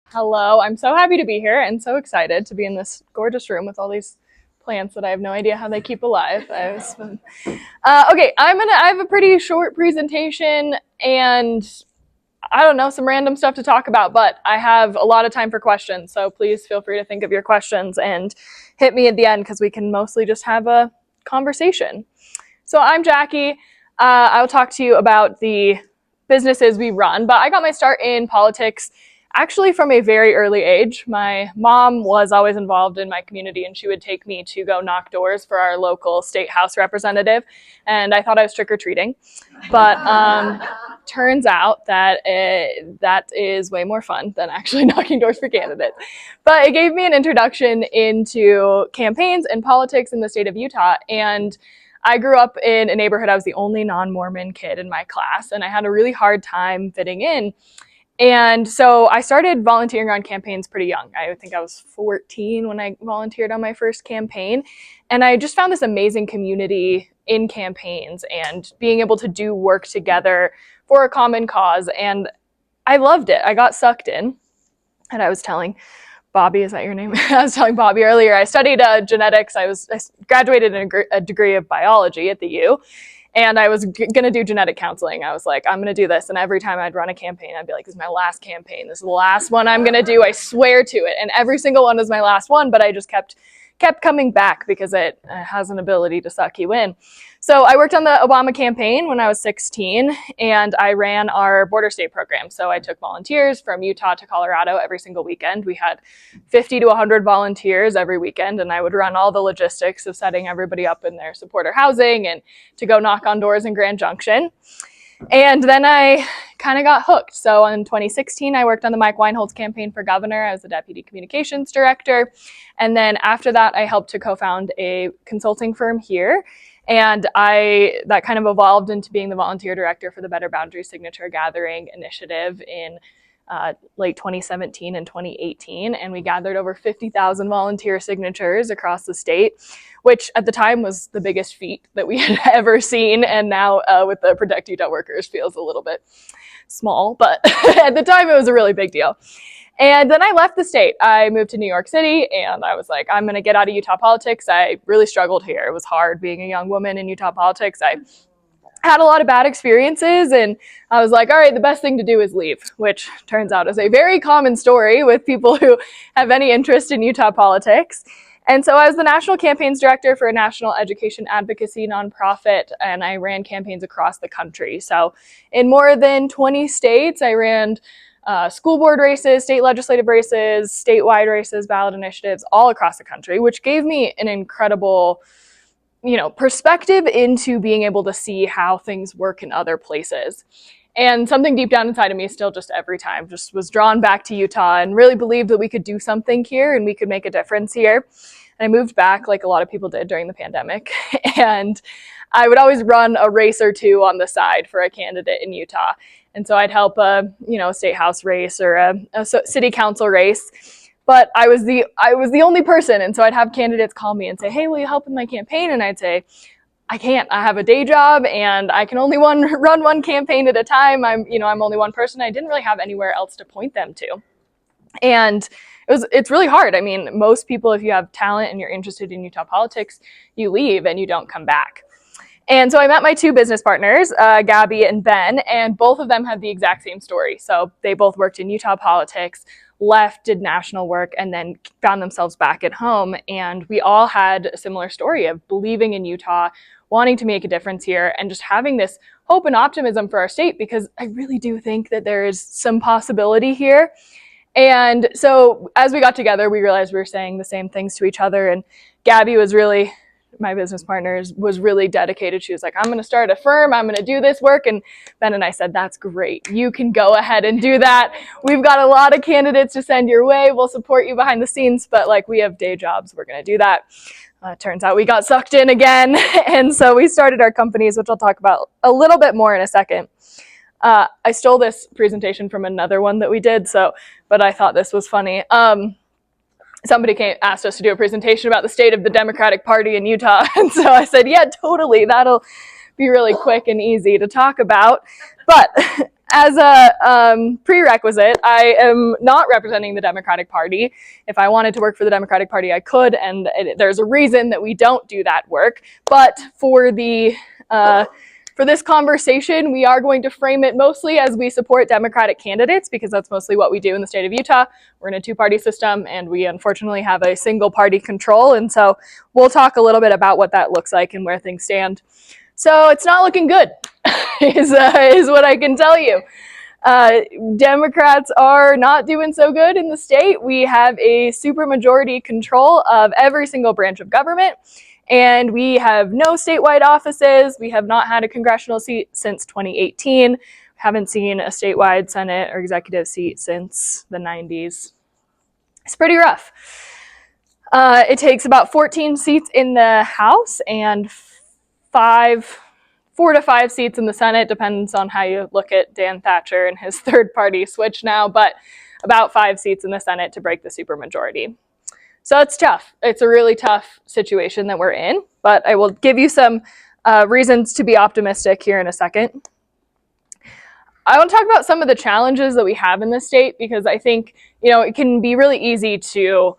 Hello, I'm so happy to be here and so excited to be in this gorgeous room with all these plants that I have no idea how they keep alive. Okay, I have a pretty short presentation and I don't know, some random stuff to talk about, but I have a lot of time for questions. So please feel free to think of your questions and hit me at the end because we can mostly just have a conversation. So I'm Jackie. I'll talk to you about the businesses we run, but I got my start in politics actually from a very early age. My mom was always involved in my community and she would take me to go knock doors for our local state house representative. And I thought I was trick-or-treating, but turns out that that is way more fun than actually knocking doors for candidates. But it gave me an introduction into campaigns and politics in the state of Utah. And I grew up in a neighborhood. I was the only non-Mormon kid in my class, and I had a really hard time fitting in. And so I started volunteering on campaigns pretty young. I think I was 14 when I volunteered on my first campaign. And I just found this amazing community in campaigns and being able to do work together for a common cause. And I loved it. I got sucked in. And I was telling Bobby, is that your name? I was telling Bobby earlier, I studied genetics. I graduated in a degree of biology at the U. And I was going to do genetic counseling. I was like, I'm going to do this. And every time I'd run a campaign, I'd be like, this is my last campaign. This is the last one I'm going to do. I swear to it. And every single one was my last one, but I just kept coming back because it has an ability to suck you in. So I worked on the Obama campaign when I was 16, and I ran our border state program. So I took volunteers from Utah to Colorado every single weekend. We had 50 to 100 volunteers every weekend, and I would run all the logistics of setting everybody up in their supporter housing and to go knock on doors in Grand Junction. And then I kind of got hooked. So in 2016, I worked on the Mike Weinholz campaign for governor. I was the deputy communications director. And then after that, I helped to co-found a consulting firm here. And that kind of evolved into being the volunteer director for the Better Boundaries Signature Gathering Initiative in late 2017 and 2018. And we gathered over 50,000 volunteer signatures across the state, which at the time was the biggest feat that we had ever seen. And now with the Protect Utah Workers feels a little bit small, but at the time it was a really big deal. And then I left the state. I moved to New York City and I was like, I'm going to get out of Utah politics. I really struggled here. It was hard being a young woman in Utah politics. I had a lot of bad experiences and I was like, all right, the best thing to do is leave, which turns out is a very common story with people who have any interest in Utah politics. And so I was the national campaigns director for a national education advocacy nonprofit, and I ran campaigns across the country. So in more than 20 states, I ran school board races, state legislative races, statewide races, ballot initiatives all across the country, which gave me an incredible, perspective into being able to see how things work in other places. And something deep down inside of me still just every time just was drawn back to Utah and really believed that we could do something here and we could make a difference here. And I moved back like a lot of people did during the pandemic. And I would always run a race or two on the side for a candidate in Utah. And so I'd help a state house race or a city council race. But I was the only person. And so I'd have candidates call me and say, hey, will you help with my campaign? And I'd say, I can't. I have a day job and I can only run one campaign at a time. I'm only one person. I didn't really have anywhere else to point them to. And it's really hard. I mean, most people, if you have talent and you're interested in Utah politics, you leave and you don't come back. And so I met my two business partners, Gabby and Ben, and both of them had the exact same story. So they both worked in Utah politics, left, did national work, and then found themselves back at home. And we all had a similar story of believing in Utah, wanting to make a difference here, and just having this hope and optimism for our state, because I really do think that there is some possibility here. And so as we got together, we realized we were saying the same things to each other. And Gabby was really, my business partner, was really dedicated. She was like, I'm going to start a firm. I'm going to do this work. And Ben and I said, that's great. You can go ahead and do that. We've got a lot of candidates to send your way. We'll support you behind the scenes, but we have day jobs. We're going to do that. Turns out we got sucked in again. And so we started our companies, which I'll talk about a little bit more in a second. I stole this presentation from another one that we did, but I thought this was funny. Somebody asked us to do a presentation about the state of the Democratic Party in Utah. And so I said, yeah, totally. That'll be really quick and easy to talk about. But as a prerequisite, I am not representing the Democratic Party. If I wanted to work for the Democratic Party, I could, and there's a reason that we don't do that work. But for this conversation, we are going to frame it mostly as we support Democratic candidates, because that's mostly what we do in the state of Utah. We're in a two-party system, and we unfortunately have a single-party control, and so we'll talk a little bit about what that looks like and where things stand. So it's not looking good, is what I can tell you. Democrats are not doing so good in the state. We have a supermajority control of every single branch of government, and we have no statewide offices. We have not had a congressional seat since 2018. Haven't seen a statewide Senate or executive seat since the 90s. It's pretty rough. It takes about 14 seats in the House and 4 to 5 seats in the Senate, depends on how you look at Dan Thatcher and his third party switch now, but about 5 seats in the Senate to break the supermajority. So it's tough. It's a really tough situation that we're in, but I will give you some reasons to be optimistic here in a second. I want to talk about some of the challenges that we have in this state, because I think, it can be really easy to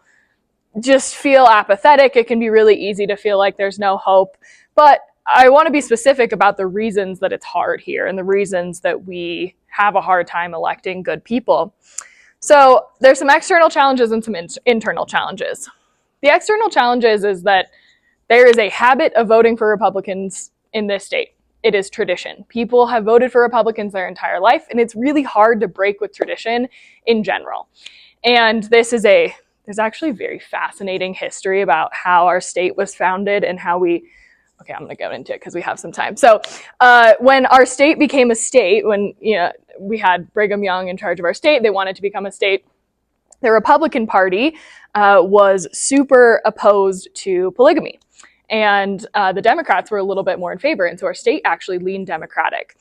just feel apathetic. It can be really easy to feel like there's no hope, but I want to be specific about the reasons that it's hard here and the reasons that we have a hard time electing good people. So there's some external challenges and some internal challenges. The external challenges is that there is a habit of voting for Republicans in this state. It is tradition. People have voted for Republicans their entire life, and it's really hard to break with tradition in general. And there's actually a very fascinating history about how our state was founded and how okay, I'm going to go into it because we have some time. So when our state became a state, when we had Brigham Young in charge of our state, they wanted to become a state. The Republican Party was super opposed to polygamy. And the Democrats were a little bit more in favor. And so our state actually leaned Democratic.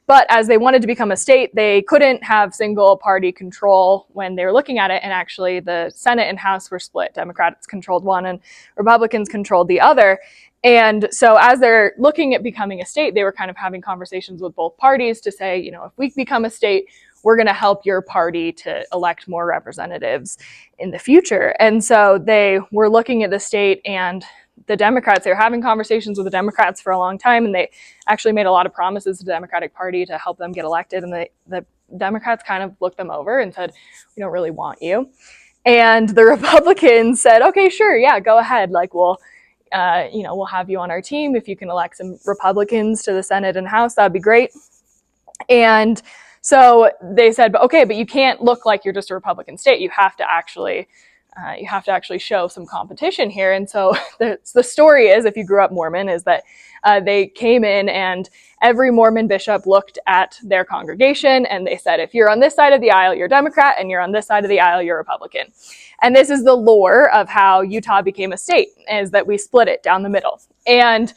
But as they wanted to become a state, they couldn't have single party control when they were looking at it. And actually the Senate and House were split. Democrats controlled one and Republicans controlled the other. And so as they're looking at becoming a state, they were kind of having conversations with both parties to say, if we become a state, we're going to help your party to elect more representatives in the future. And so they were looking at the state, and the Democrats, they were having conversations with the Democrats for a long time, and they actually made a lot of promises to the Democratic Party to help them get elected. And the Democrats kind of looked them over and said, we don't really want you. And the Republicans said, okay, sure, yeah, go ahead. We'll have you on our team. If you can elect some Republicans to the Senate and House, that'd be great. And so they said, but you can't look like you're just a Republican state. You have to actually show some competition here. And so the story is, if you grew up Mormon, is that they came in and every Mormon bishop looked at their congregation and they said, if you're on this side of the aisle, you're Democrat, and you're on this side of the aisle, you're Republican. And this is the lore of how Utah became a state, is that we split it down the middle. And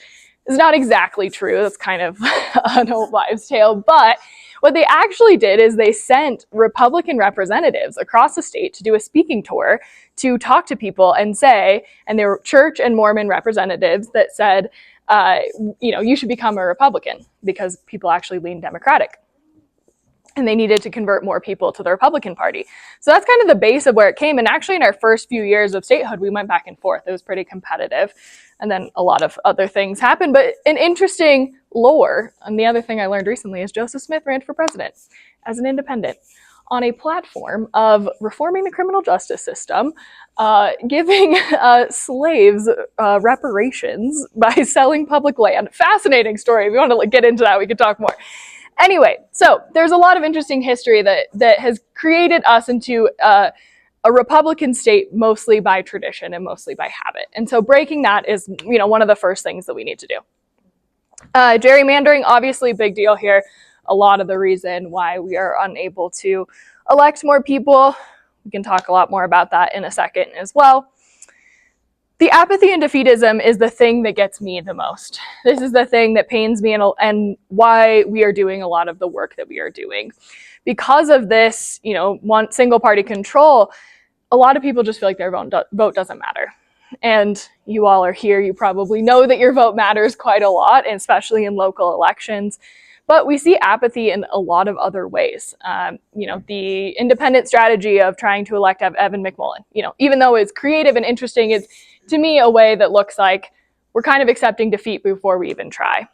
it's not exactly true. That's kind of an old wives' tale. But what they actually did is they sent Republican representatives across the state to do a speaking tour to talk to people and say, and there were church and Mormon representatives that said, you should become a Republican, because people actually lean Democratic. And they needed to convert more people to the Republican Party. So that's kind of the base of where it came. And actually in our first few years of statehood, we went back and forth. It was pretty competitive. And then a lot of other things happened. But an interesting lore, and the other thing I learned recently, is Joseph Smith ran for president as an independent on a platform of reforming the criminal justice system, giving slaves reparations by selling public land. Fascinating story. If you want to get into that, we could talk more. Anyway, so there's a lot of interesting history that has created us into a Republican state, mostly by tradition and mostly by habit. And so breaking that is, one of the first things that we need to do. Gerrymandering, obviously big deal here. A lot of the reason why we are unable to elect more people. We can talk a lot more about that in a second as well. The apathy and defeatism is the thing that gets me the most. This is the thing that pains me and why we are doing a lot of the work that we are doing. Because of this, one single party control, a lot of people just feel like their vote doesn't matter. And you all are here, you probably know that your vote matters quite a lot, and especially in local elections. But we see apathy in a lot of other ways. The independent strategy of trying to elect Evan McMullin, even though it's creative and interesting, is to me a way that looks like we're kind of accepting defeat before we even try.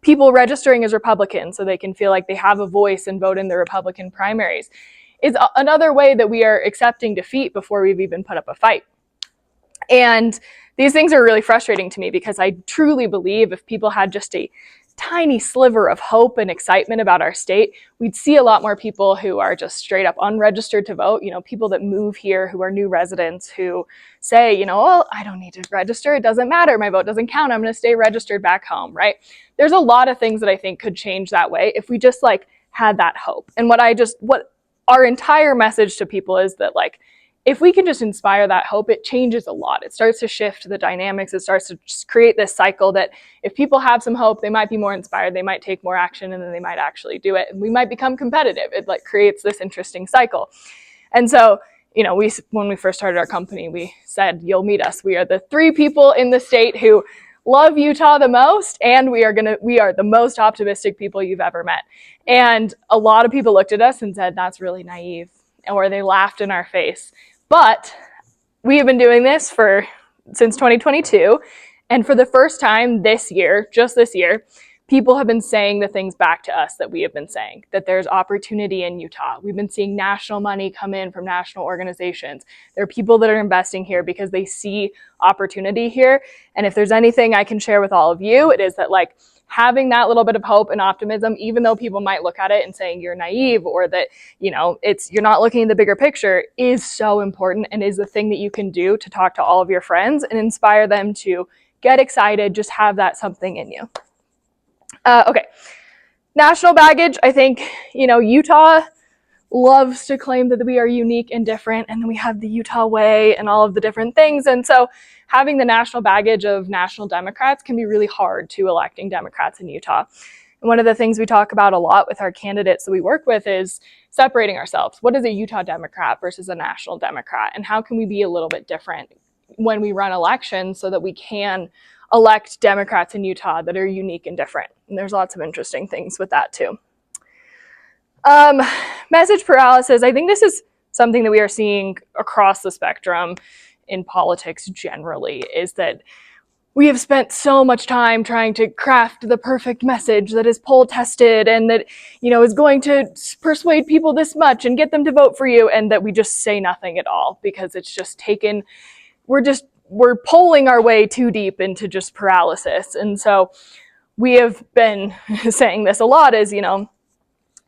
People registering as Republicans so they can feel like they have a voice and vote in the Republican primaries is another way that we are accepting defeat before we've even put up a fight. And these things are really frustrating to me because I truly believe if people had just a tiny sliver of hope and excitement about our state, we'd see a lot more people who are just straight up unregistered to vote, people that move here who are new residents who say, well, I don't need to register, it doesn't matter, my vote doesn't count, I'm going to stay registered back home, right? There's a lot of things that I think could change that way if we just had that hope. And what our entire message to people is that if we can just inspire that hope, it changes a lot. It starts to shift the dynamics. It starts to just create this cycle that if people have some hope, they might be more inspired, they might take more action, and then they might actually do it. And we might become competitive. It creates this interesting cycle. And so, when we first started our company, we said, you'll meet us. We are the 3 people in the state who love Utah the most, and we are the most optimistic people you've ever met. And a lot of people looked at us and said, that's really naive, or they laughed in our face. But we have been doing this since 2022, and for the first time this year, people have been saying the things back to us that we have been saying, that there's opportunity in Utah. We've been seeing national money come in from national organizations. There are people that are investing here because they see opportunity here. And if there's anything I can share with all of you, it is that having that little bit of hope and optimism, even though people might look at it and saying you're naive or that, you're not looking at the bigger picture, is so important and is the thing that you can do to talk to all of your friends and inspire them to get excited, just have that something in you. Okay, national baggage. I think, Utah loves to claim that we are unique and different, and then we have the Utah way and all of the different things. And so having the national baggage of national Democrats can be really hard to electing Democrats in Utah. And one of the things we talk about a lot with our candidates that we work with is separating ourselves. What is a Utah Democrat versus a national Democrat? And how can we be a little bit different when we run elections so that we can elect Democrats in Utah that are unique and different? And there's lots of interesting things with that too. Message paralysis. I think this is something that we are seeing across the spectrum in politics generally, is that we have spent so much time trying to craft the perfect message that is poll tested and that, is going to persuade people this much and get them to vote for you, and that we just say nothing at all because it's just we're polling our way too deep into just paralysis. And so we have been saying this a lot is,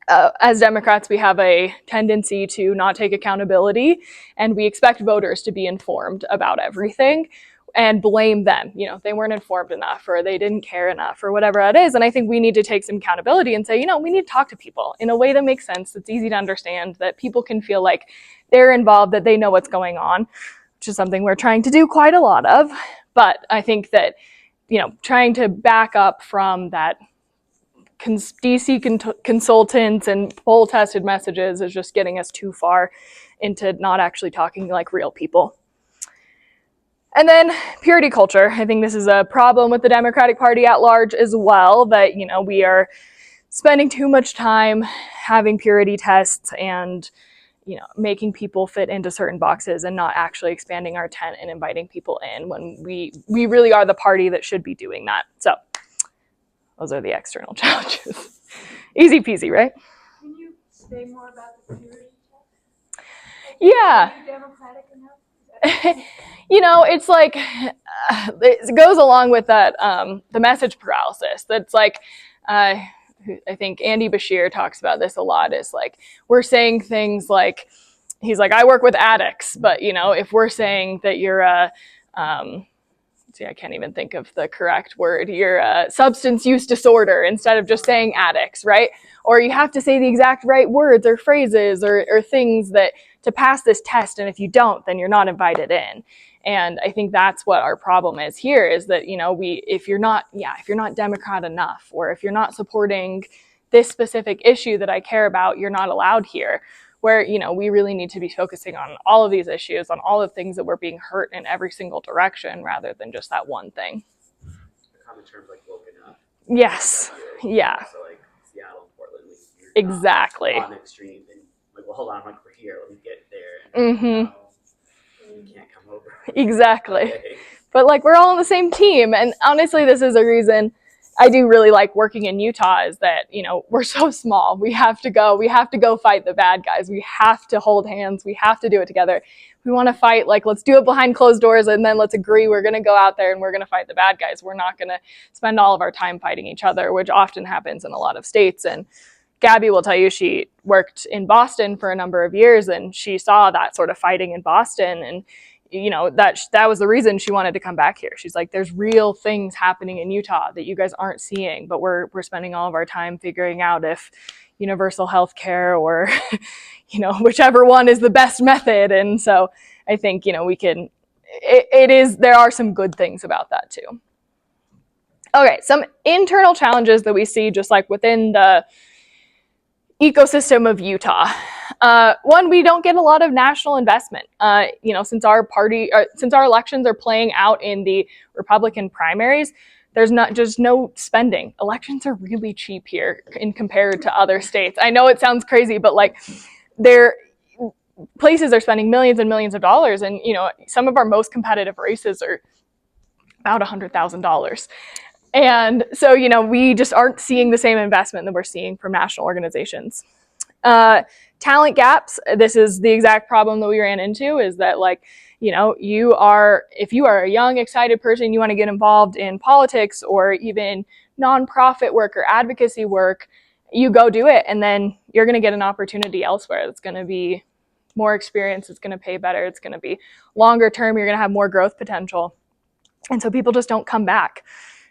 as Democrats, we have a tendency to not take accountability, and we expect voters to be informed about everything and blame them. They weren't informed enough, or they didn't care enough, or whatever it is. And I think we need to take some accountability and say, we need to talk to people in a way that makes sense, that's easy to understand, that people can feel like they're involved, that they know what's going on, which is something we're trying to do quite a lot of. But I think that, trying to back up from that DC consultants and poll tested messages is just getting us too far into not actually talking like real people. And then purity culture. I think this is a problem with the Democratic Party at large as well, that, we are spending too much time having purity tests and, making people fit into certain boxes and not actually expanding our tent and inviting people in when we really are the party that should be doing that. So those are the external challenges. Easy peasy, right? Can you say more about the purity test? Yeah. Are you Democratic enough? It's it goes along with that, the message paralysis. That's I think Andy Bashir talks about this a lot, is we're saying things like, he's like, I work with addicts, but if we're saying that you're a, I can't even think of the correct word, you're a substance use disorder instead of just saying addicts, right? Or you have to say the exact right words or phrases or things that to pass this test, and if you don't, then you're not invited in. And I think that's what our problem is here, is that, if you're not Democrat enough, or if you're not supporting this specific issue that I care about, you're not allowed here. Where, we really need to be focusing on all of these issues, on all the things that we're being hurt in every single direction, rather than just that one thing. The common terms like woke enough. Yes. Yeah. So Exactly. On the extreme, and like, well, hold on, like, we're here, let me get there. And Mm-hmm. you can't come over. Exactly. Okay. But like, we're all on the same team, and honestly, this is a reason I do really like working in Utah, is that, you know, we're so small. We have to go fight the bad guys. We have to hold hands. We have to do it together. We want to fight, like, let's do it behind closed doors, and then let's agree we're going to go out there and we're going to fight the bad guys. We're not going to spend all of our time fighting each other, which often happens in a lot of states. And Gabby will tell you she worked in Boston for a number of years, and she saw that sort of fighting in Boston, and you know, that was the reason she wanted to come back here. She's like, there's real things happening in Utah that you guys aren't seeing, but we're spending all of our time figuring out if universal health care or, you know, whichever one is the best method. And so I think, you know, we can, there are some good things about that too. Okay, some internal challenges that we see just like within the ecosystem of Utah. One, we don't get a lot of national investment. You know, since our elections are playing out in the Republican primaries, there's just no spending. Elections are really cheap here in compared to other states. I know it sounds crazy, but like, places are spending millions and millions of dollars, and you know, some of our most competitive races are about $100,000. And so, you know, we just aren't seeing the same investment that we're seeing from national organizations. Talent gaps. This is the exact problem that we ran into, is that, like, you know, if you are a young, excited person, you want to get involved in politics or even nonprofit work or advocacy work, you go do it, and then you're going to get an opportunity elsewhere that's going to be more experience, it's going to pay better, it's going to be longer term, you're going to have more growth potential. And so people just don't come back.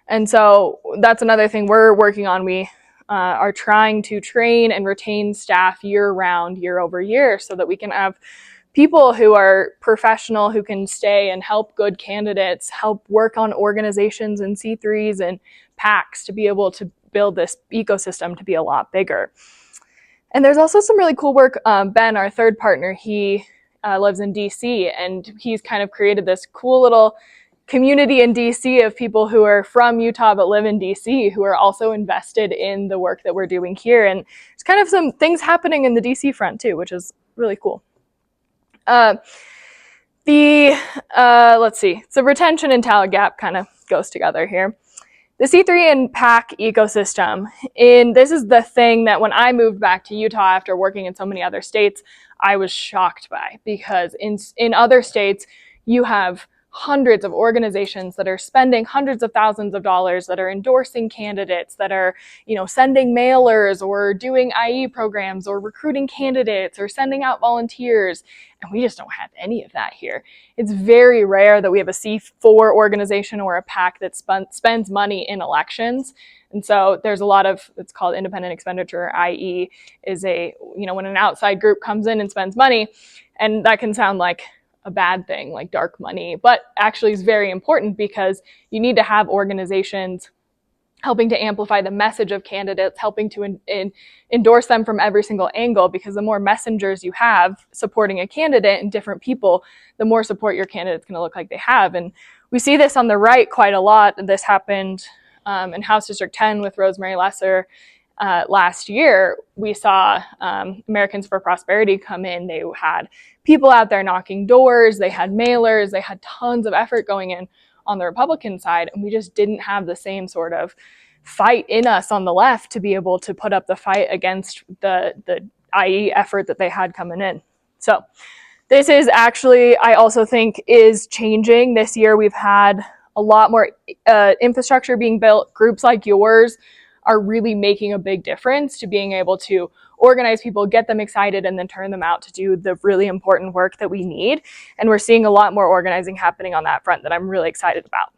And so that's another thing we're working on. We are trying to train and retain staff year round, year over year, so that we can have people who are professional, who can stay and help good candidates, help work on organizations and C3s and PACs to be able to build this ecosystem to be a lot bigger. And there's also some really cool work. Ben, our third partner, he lives in DC, and he's kind of created this cool little community in DC of people who are from Utah but live in DC, who are also invested in the work that we're doing here. And there's kind of some things happening in the DC front too, which is really cool. Let's see. So retention and talent gap kind of goes together here. The C3 and PAC ecosystem, this is the thing that when I moved back to Utah after working in so many other states, I was shocked by, because in other states, you have hundreds of organizations that are spending hundreds of thousands of dollars, that are endorsing candidates, that are, you know, sending mailers or doing IE programs or recruiting candidates or sending out volunteers. And we just don't have any of that here. It's very rare that we have a C4 organization or a PAC that spends money in elections. And so there's a lot of, it's called independent expenditure, i.e. is when an outside group comes in and spends money, and that can sound like a bad thing, like dark money, but actually is very important, because you need to have organizations helping to amplify the message of candidates, helping to endorse them from every single angle, because the more messengers you have supporting a candidate and different people, the more support your candidate's going to look like they have. And we see this on the right quite a lot. This happened in House District 10 with Rosemary Lesser. Last year, we saw Americans for Prosperity come in. They had people out there knocking doors, they had mailers, they had tons of effort going in on the Republican side, and we just didn't have the same sort of fight in us on the left to be able to put up the fight against the IE effort that they had coming in. So this is actually, I also think, is changing. This year we've had a lot more infrastructure being built. Groups like yours are really making a big difference to being able to organize people, get them excited, and then turn them out to do the really important work that we need. And we're seeing a lot more organizing happening on that front that I'm really excited about.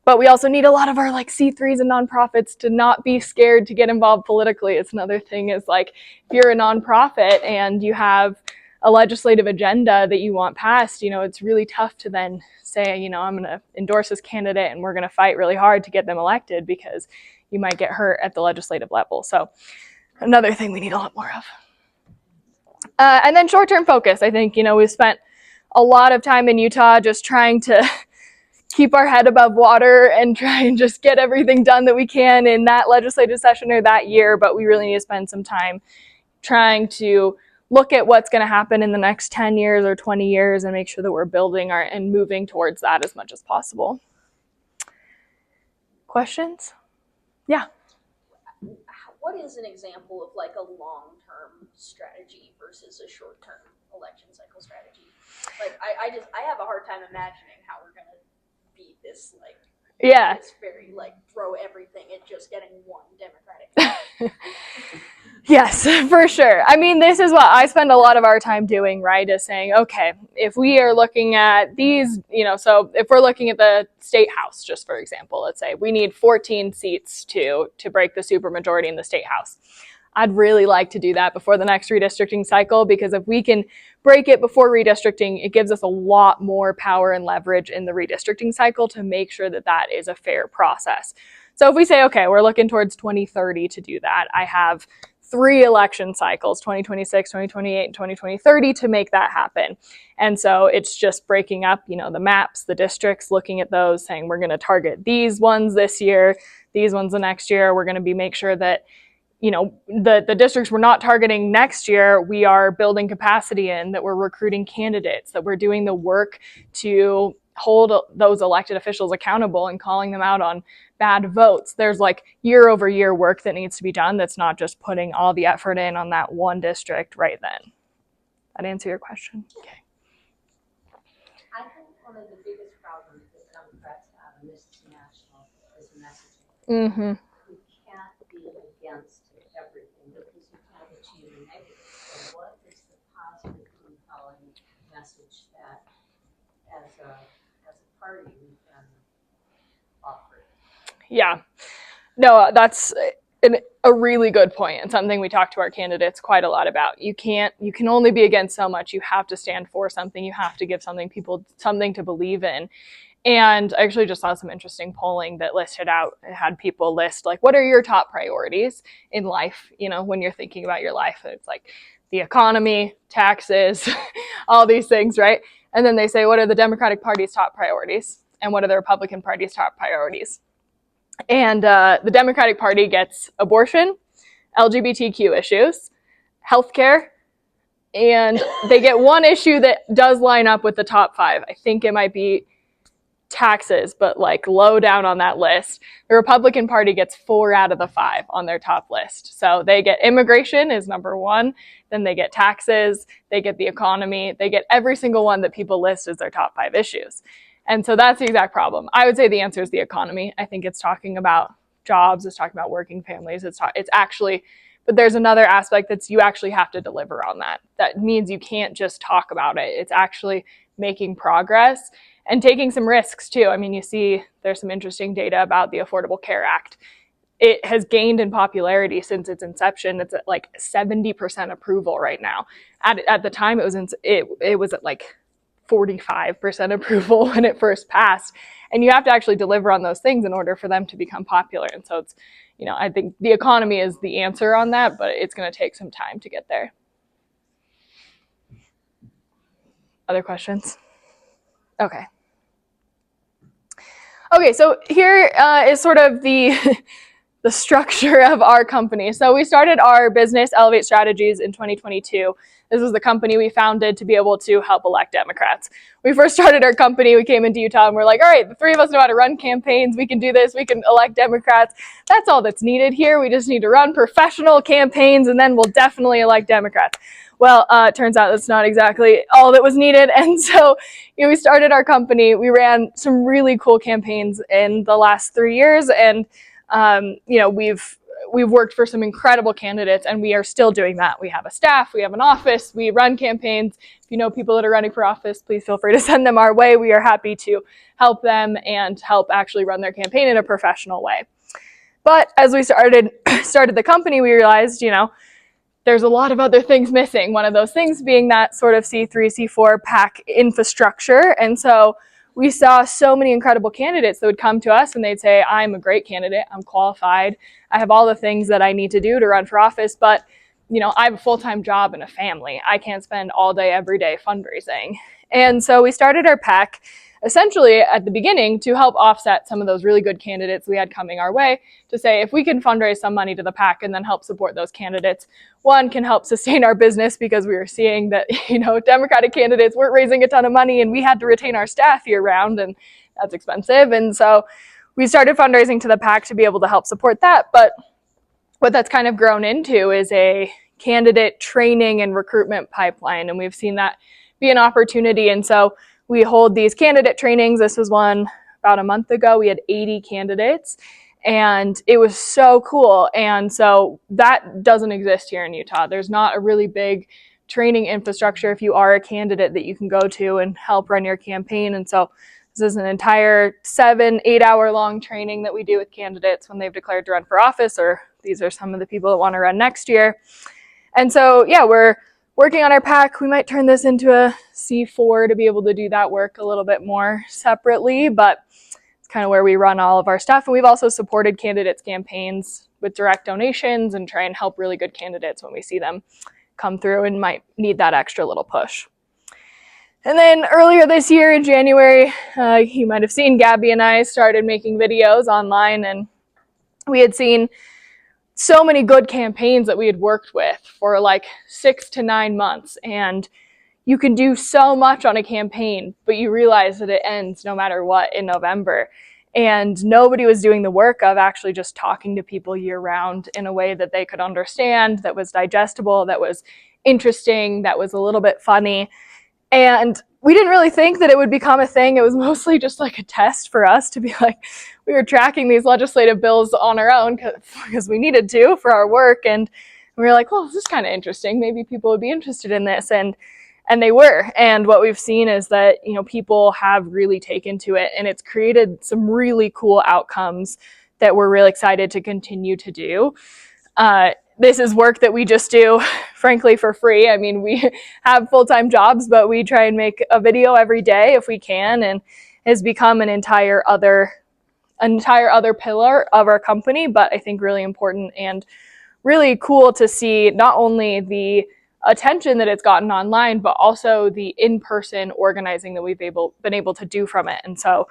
But we also need a lot of our like C3s and nonprofits to not be scared to get involved politically. It's another thing, is like, if you're a nonprofit and you have a legislative agenda that you want passed, you know, it's really tough to then say, you know, I'm going to endorse this candidate and we're going to fight really hard to get them elected, because you might get hurt at the legislative level. So another thing we need a lot more of. And then short-term focus. I think, you know, we've spent a lot of time in Utah just trying to keep our head above water and try and just get everything done that we can in that legislative session or that year, but we really need to spend some time trying to look at what's going to happen in the next 10 years or 20 years and make sure that we're building and moving towards that as much as possible. Questions? Yeah. What is an example of like a long-term strategy versus a short-term election cycle strategy? Like I have a hard time imagining how we're gonna beat this this very throw everything at just getting one Democratic. Yes, for sure. I mean, this is what I spend a lot of our time doing, right? Is saying, okay, if we are looking at these, so if we're looking at the state house, just for example, let's say we need 14 seats to break the supermajority in the state house. I'd really like to do that before the next redistricting cycle, because if we can break it before redistricting, it gives us a lot more power and leverage in the redistricting cycle to make sure that that is a fair process. So if we say, okay, we're looking towards 2030 to do that, I have 3 election cycles, 2026, 2028, and 2030 to make that happen. And so it's just breaking up, the maps, the districts, looking at those, saying we're going to target these ones this year, these ones the next year. We're going to make sure that, the districts we're not targeting next year, we are building capacity in, that we're recruiting candidates, that we're doing the work to hold those elected officials accountable and calling them out on bad votes. There's year over year work that needs to be done that's not just putting all the effort in on that one district right then. That answer your question? Okay. I think one of the biggest problems that Democrats have, and this is national, is messaging. Mm-hmm. We can't be against everything because you can't achieve a negative. So what is the positive compelling message that as a party we can offer? Yeah, no, that's a really good point, and something we talk to our candidates quite a lot about. You can only be against so much. You have to stand for something. You have to give people something to believe in. And I actually just saw some interesting polling that had people list what are your top priorities in life, when you're thinking about your life. It's the economy, taxes, all these things, right? And then they say, what are the Democratic Party's top priorities? And what are the Republican Party's top priorities? And the Democratic Party gets abortion, LGBTQ issues, healthcare, and they get one issue that does line up with the top 5. I think it might be taxes, but low down on that list. The Republican Party gets 4 out of the 5 on their top list. So they get immigration is number 1, then they get taxes, they get the economy, they get every single one that people list as their top 5 issues. And so that's the exact problem. I would say the answer is the economy. I think it's talking about jobs, it's talking about working families, it's actually, but there's another aspect that's you actually have to deliver on that. That means you can't just talk about it. It's actually making progress and taking some risks too. I mean, you see there's some interesting data about the Affordable Care Act. It has gained in popularity since its inception. It's at 70% approval right now. At the time, it was at 45% approval when it first passed. And you have to actually deliver on those things in order for them to become popular. And so it's, I think the economy is the answer on that, but it's going to take some time to get there. Other questions? Okay. Okay, so here is sort of the structure of our company. So we started our business, Elevate Strategies, in 2022. This was the company we founded to be able to help elect Democrats. We first started our company, we came into Utah, and we're like, all right, the 3 of us know how to run campaigns, we can do this, we can elect Democrats. That's all that's needed here. We just need to run professional campaigns, and then we'll definitely elect Democrats. Well, it turns out that's not exactly all that was needed. And so we started our company. We ran some really cool campaigns in the last 3 years. And, we've worked for some incredible candidates, and we are still doing that. We have a staff, we have an office, we run campaigns. If you know people that are running for office, please feel free to send them our way. We are happy to help them and help actually run their campaign in a professional way. But as we started the company, we realized, there's a lot of other things missing. One of those things being that sort of C3, C4 PAC infrastructure. And so we saw so many incredible candidates that would come to us and they'd say, I'm a great candidate, I'm qualified, I have all the things that I need to do to run for office, but I have a full-time job and a family. I can't spend all day, every day fundraising. And so we started our PAC essentially at the beginning to help offset some of those really good candidates we had coming our way, to say if we can fundraise some money to the PAC and then help support those candidates, one, can help sustain our business, because we were seeing that, Democratic candidates weren't raising a ton of money and we had to retain our staff year round, and that's expensive. And so we started fundraising to the PAC to be able to help support that. But what that's kind of grown into is a candidate training and recruitment pipeline, and we've seen that be an opportunity. And so we hold these candidate trainings. This was one about a month ago. We had 80 candidates, and it was so cool. And so that doesn't exist here in Utah. There's not a really big training infrastructure if you are a candidate that you can go to and help run your campaign. And so this is an entire 7-8 hour long training that we do with candidates when they've declared to run for office, or these are some of the people that want to run next year. And so, yeah, we're working on our PAC. We might turn this into a C4 to be able to do that work a little bit more separately, but it's kind of where we run all of our stuff. And we've also supported candidates' campaigns with direct donations and try and help really good candidates when we see them come through and might need that extra little push. And then earlier this year in January, you might have seen Gabby and I started making videos online, and we had seen so many good campaigns that we had worked with for like 6 to 9 months. And you can do so much on a campaign, but you realize that it ends no matter what in November. And nobody was doing the work of actually just talking to people year round in a way that they could understand, that was digestible, that was interesting, that was a little bit funny. And we didn't really think that it would become a thing. It was mostly just like a test for us to be like, we were tracking these legislative bills on our own because we needed to for our work. And we were like, well, this is kind of interesting. Maybe people would be interested in this. And they were. And what we've seen is that, people have really taken to it, and it's created some really cool outcomes that we're really excited to continue to do. This is work that we just do, frankly, for free. I mean, we have full-time jobs, but we try and make a video every day if we can, and has become an entire other pillar of our company, but I think really important and really cool to see not only the attention that it's gotten online, but also the in-person organizing that we've been able to do from it. And so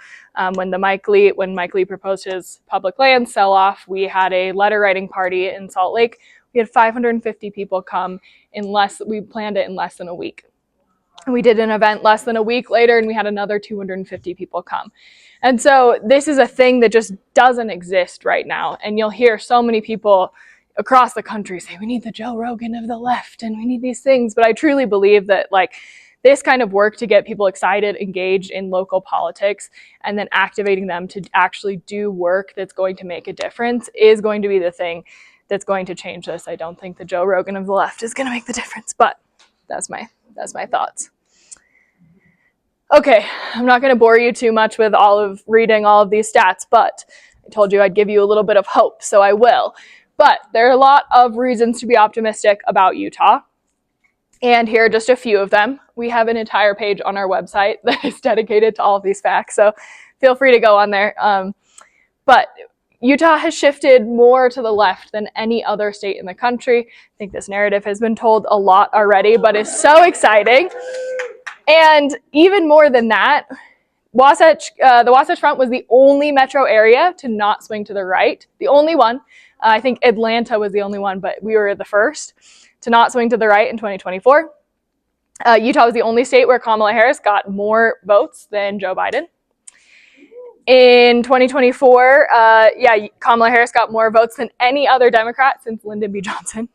when Mike Lee proposed his public land sell-off, we had a letter writing party in Salt Lake. We had 550 people come we planned it in less than a week. And we did an event less than a week later, and we had another 250 people come. And so this is a thing that just doesn't exist right now. And you'll hear so many people across the country say, we need the Joe Rogan of the left and we need these things. But I truly believe that this kind of work to get people excited, engaged in local politics, and then activating them to actually do work that's going to make a difference is going to be the thing that's going to change this. I don't think the Joe Rogan of the left is going to make the difference, but that's my thoughts. Okay, I'm not going to bore you too much with reading all of these stats, but I told you I'd give you a little bit of hope, so I will. But there are a lot of reasons to be optimistic about Utah, and here are just a few of them. We have an entire page on our website that is dedicated to all of these facts, so feel free to go on there. But Utah has shifted more to the left than any other state in the country. I think this narrative has been told a lot already, but it's so exciting. And even more than that, the Wasatch Front was the only metro area to not swing to the right, the only one. I think Atlanta was the only one, but we were the first to not swing to the right in 2024. Utah was the only state where Kamala Harris got more votes than Joe Biden. In 2024, Kamala Harris got more votes than any other Democrat since Lyndon B. Johnson,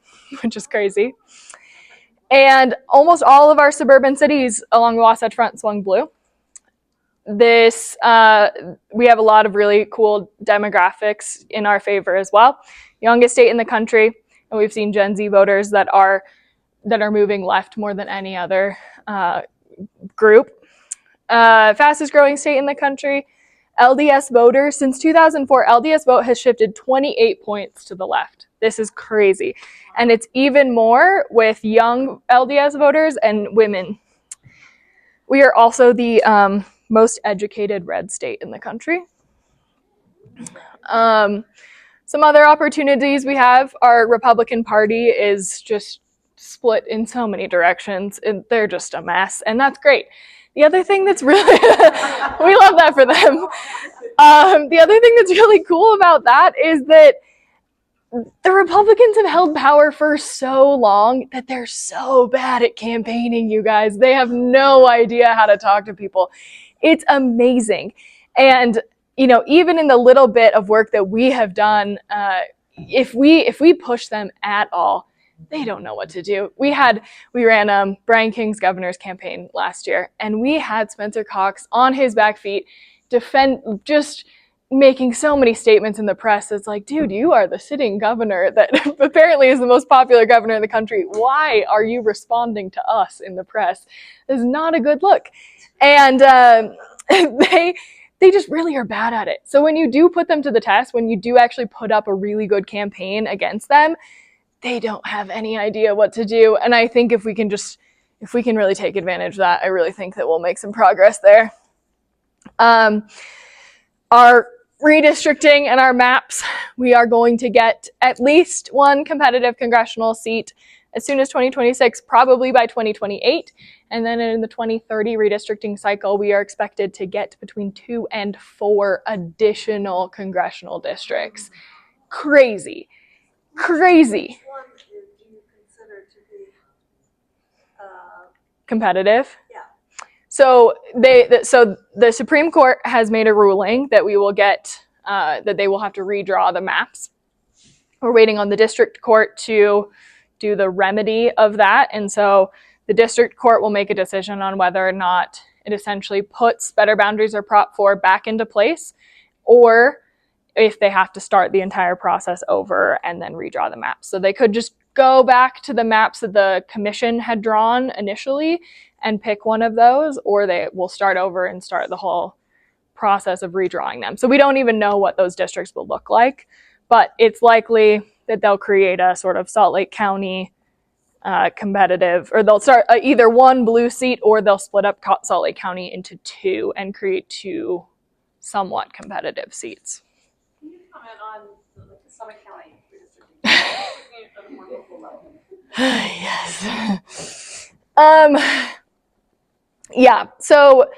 which is crazy. And almost all of our suburban cities along the Wasatch Front swung blue. We have a lot of really cool demographics in our favor as well. Youngest state in the country, and we've seen Gen Z voters that are moving left more than any other group. Fastest growing state in the country. LDS voters, since 2004, LDS vote has shifted 28 points to the left. This is crazy. And it's even more with young LDS voters and women. We are also the most educated red state in the country. Some other opportunities we have, our Republican Party is just split in so many directions. They're just a mess, and that's great. The other thing that's really, we love that for them. The other thing that's really cool about that is that the Republicans have held power for so long that they're so bad at campaigning, you guys. They have no idea how to talk to people. It's amazing. And, you know, even in the little bit of work that we have done, if we push them at all, they don't know what to do. We ran Brian King's governor's campaign last year, and we had Spencer Cox on his back feet just making so many statements in the press. It's like, dude, you are the sitting governor that apparently is the most popular governor in the country. Why are you responding to us in the press? This is not a good look. And they just really are bad at it. So when you do put them to the test, when you do actually put up a really good campaign against them, they don't have any idea what to do. And I think if we can really take advantage of that, I really think that we'll make some progress there. Our redistricting and our maps, we are going to get at least one competitive congressional seat as soon as 2026, probably by 2028. And then in the 2030 redistricting cycle, we are expected to get between 2 and 4 additional congressional districts. Crazy. Which one do you consider to be Competitive. Yeah. So the Supreme Court has made a ruling that we will get that they will have to redraw the maps. We're waiting on the district court to do the remedy of that, and so the district court will make a decision on whether or not it essentially puts Better Boundaries or Prop 4 back into place, or if they have to start the entire process over and then redraw the maps. So they could just go back to the maps that the commission had drawn initially and pick one of those, or they will start over and start the whole process of redrawing them. So we don't even know what those districts will look like, but it's likely that they'll create a sort of Salt Lake County competitive, or they'll start either one blue seat, or they'll split up Salt Lake County into 2 and create 2 somewhat competitive seats. Can you comment on the Summit County redistricting? More local level. Yes. Yeah, so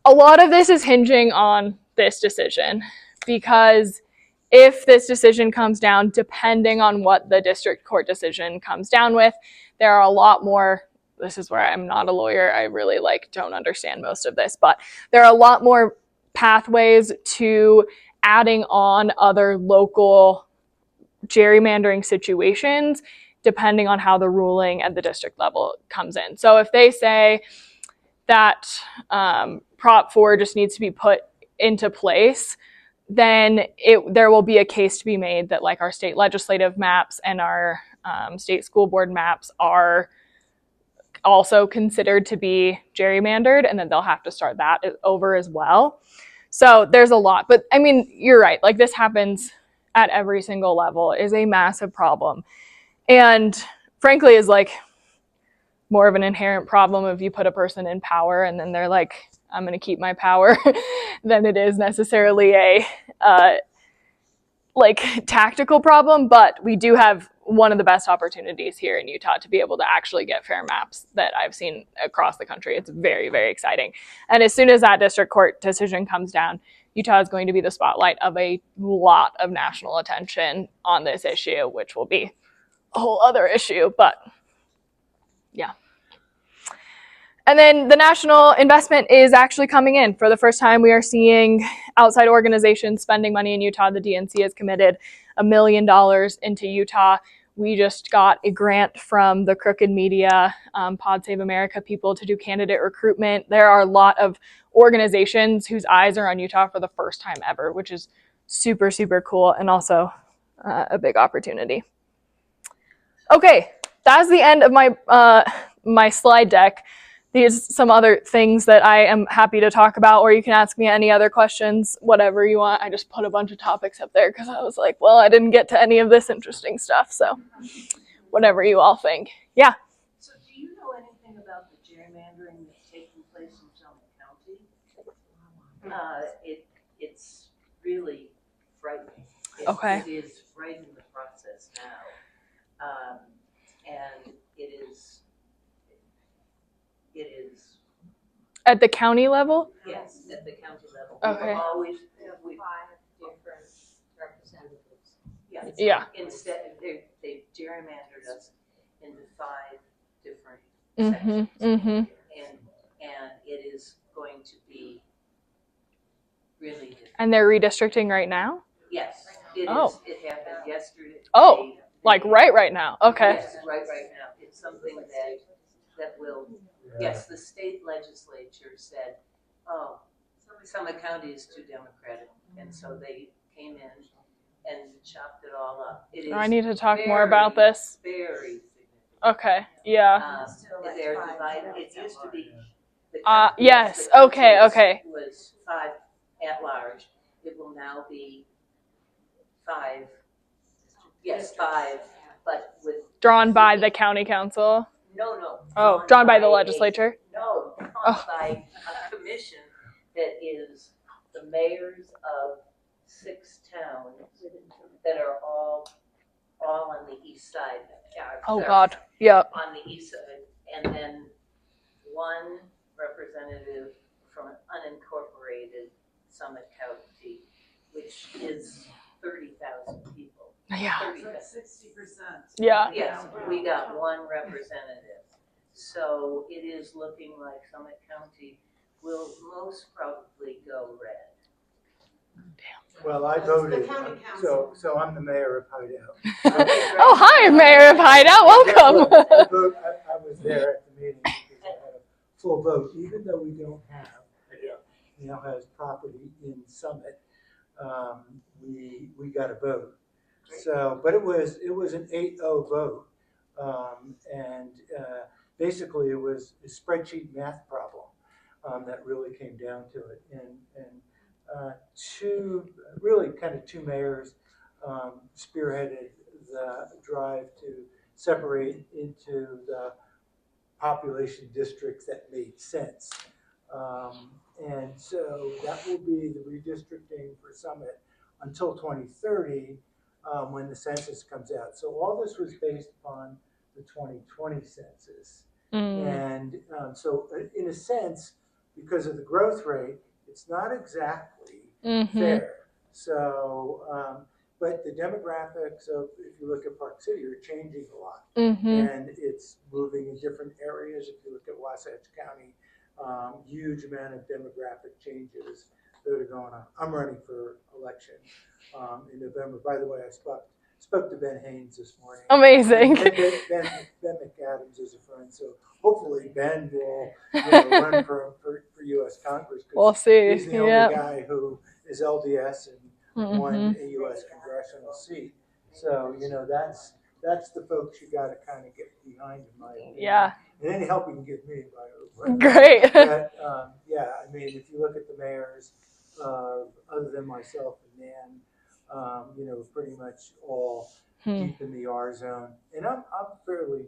a lot of this is hinging on this decision, because if this decision comes down, depending on what the district court decision comes down with, there are a lot more, this is where I'm not a lawyer, I really don't understand most of this, but there are a lot more pathways to adding on other local gerrymandering situations, depending on how the ruling at the district level comes in. So if they say that Prop 4 just needs to be put into place, then there will be a case to be made that our state legislative maps and our state school board maps are also considered to be gerrymandered, and then they'll have to start that over as well. So there's a lot, but I mean, you're right. This happens at every single level, is a massive problem, and frankly is more of an inherent problem if you put a person in power and then they're like, I'm going to keep my power, than it is necessarily a tactical problem. But we do have one of the best opportunities here in Utah to be able to actually get fair maps that I've seen across the country. It's very, very exciting. And as soon as that district court decision comes down, Utah is going to be the spotlight of a lot of national attention on this issue, which will be a whole other issue, but yeah. And then the national investment is actually coming in. For the first time, we are seeing outside organizations spending money in Utah. The DNC has committed $1 million into Utah. We just got a grant from the Crooked Media, Pod Save America people to do candidate recruitment. There are a lot of organizations whose eyes are on Utah for the first time ever, which is super, super cool, and also a big opportunity. Okay, that's the end of my slide deck. These some other things that I am happy to talk about, or you can ask me any other questions, whatever you want. I just put a bunch of topics up there because I was like, well, I didn't get to any of this interesting stuff, so whatever you all think. Yeah. So do you know anything about the gerrymandering that's taking place in Summit County? It's really frightening. Okay. It is right in the process now. And it is, At the county level? yes, at the county level. Okay. We've always, we, 5 different representatives. yeah. Yeah. Instead, they've gerrymandered us into 5 different Mm-hmm. sections. Mm-hmm. And it is going to be really difficult. And they're redistricting right now? Yes, it is. Oh. It happened yesterday. Oh, like right now. Okay. Yes, right now. It's something that will, yes, the state legislature said, oh, Summit County is too Democratic. And so they came in and chopped it all up. It is I need to talk more about this. very significant. Okay. Yeah. They're divided. It used to be. Yes. the Okay. council Okay. Was 5 at large. It will now be 5. Yes, 5, but with. Drawn by the county council. No. Oh, drawn by the legislature. No, drawn Oh. by a commission that is the mayors of 6 towns that are all on the east side. Oh God. Yep. On the east side, and then 1 representative from an unincorporated Summit County, which is 30,000 people. Yeah. 30,000. 60%. Yeah. Yes, we got 1 representative. So it is looking like Summit County will most probably go red. Well, I voted, The county council. so I'm the mayor of Hideout. Oh, hi, Mayor of Hideout. Welcome. I was there at the meeting because I had a full vote, even though we don't have, now has property in Summit, we got a vote. So, but it was an 8-0 vote, and basically it was a spreadsheet math problem that really came down to it, and two mayors spearheaded the drive to separate into the population districts that made sense. And so that will be the redistricting for Summit until 2030 when the census comes out. So all this was based upon the 2020 census. And so in a sense, because of the growth rate, it's not exactly fair. So, but the demographics of, if you look at Park City, are changing a lot. And it's moving in different areas. If you look at Wasatch County, huge amount of demographic changes that are going on. I'm running for election in November. By the way, I spoke to Ben Haynes this morning. Amazing. Ben McAdams is a friend, so hopefully Ben will run for U.S. Congress. We'll see. He's the only guy who is LDS and won a U.S. congressional seat. So that's the folks you got to kind of get behind, in my opinion. Yeah. And any help you can give me, by the way. Great. But, I mean, if you look at the mayors, other than myself and Nan, pretty much all deep in the R zone. And I'm fairly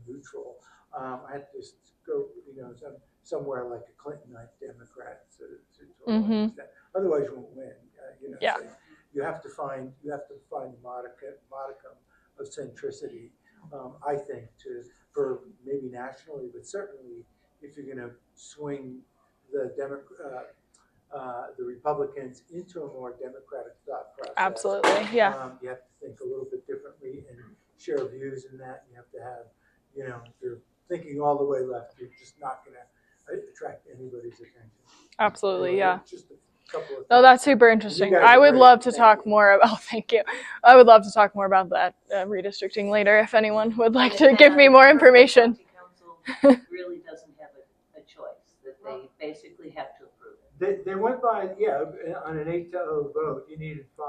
neutral. I have to just go, somewhere like a Clintonite Democrat to otherwise you won't win. Yeah. So you have to find the modicum of centricity. I think for maybe nationally, but certainly if you're going to swing the Republicans into a more democratic thought process. Absolutely, yeah. You have to think a little bit differently and share views in that. You have to have, if you're thinking all the way left, you're just not going to attract anybody's attention. Absolutely, yeah. Just a couple of Oh, that's super interesting. I would love to talk more about. Oh, thank you. I would love to talk more about that redistricting later. If anyone would like to give me more information. The county council really doesn't have a choice. That they basically have to approve it. They went by, on an 8-0 vote. You needed 5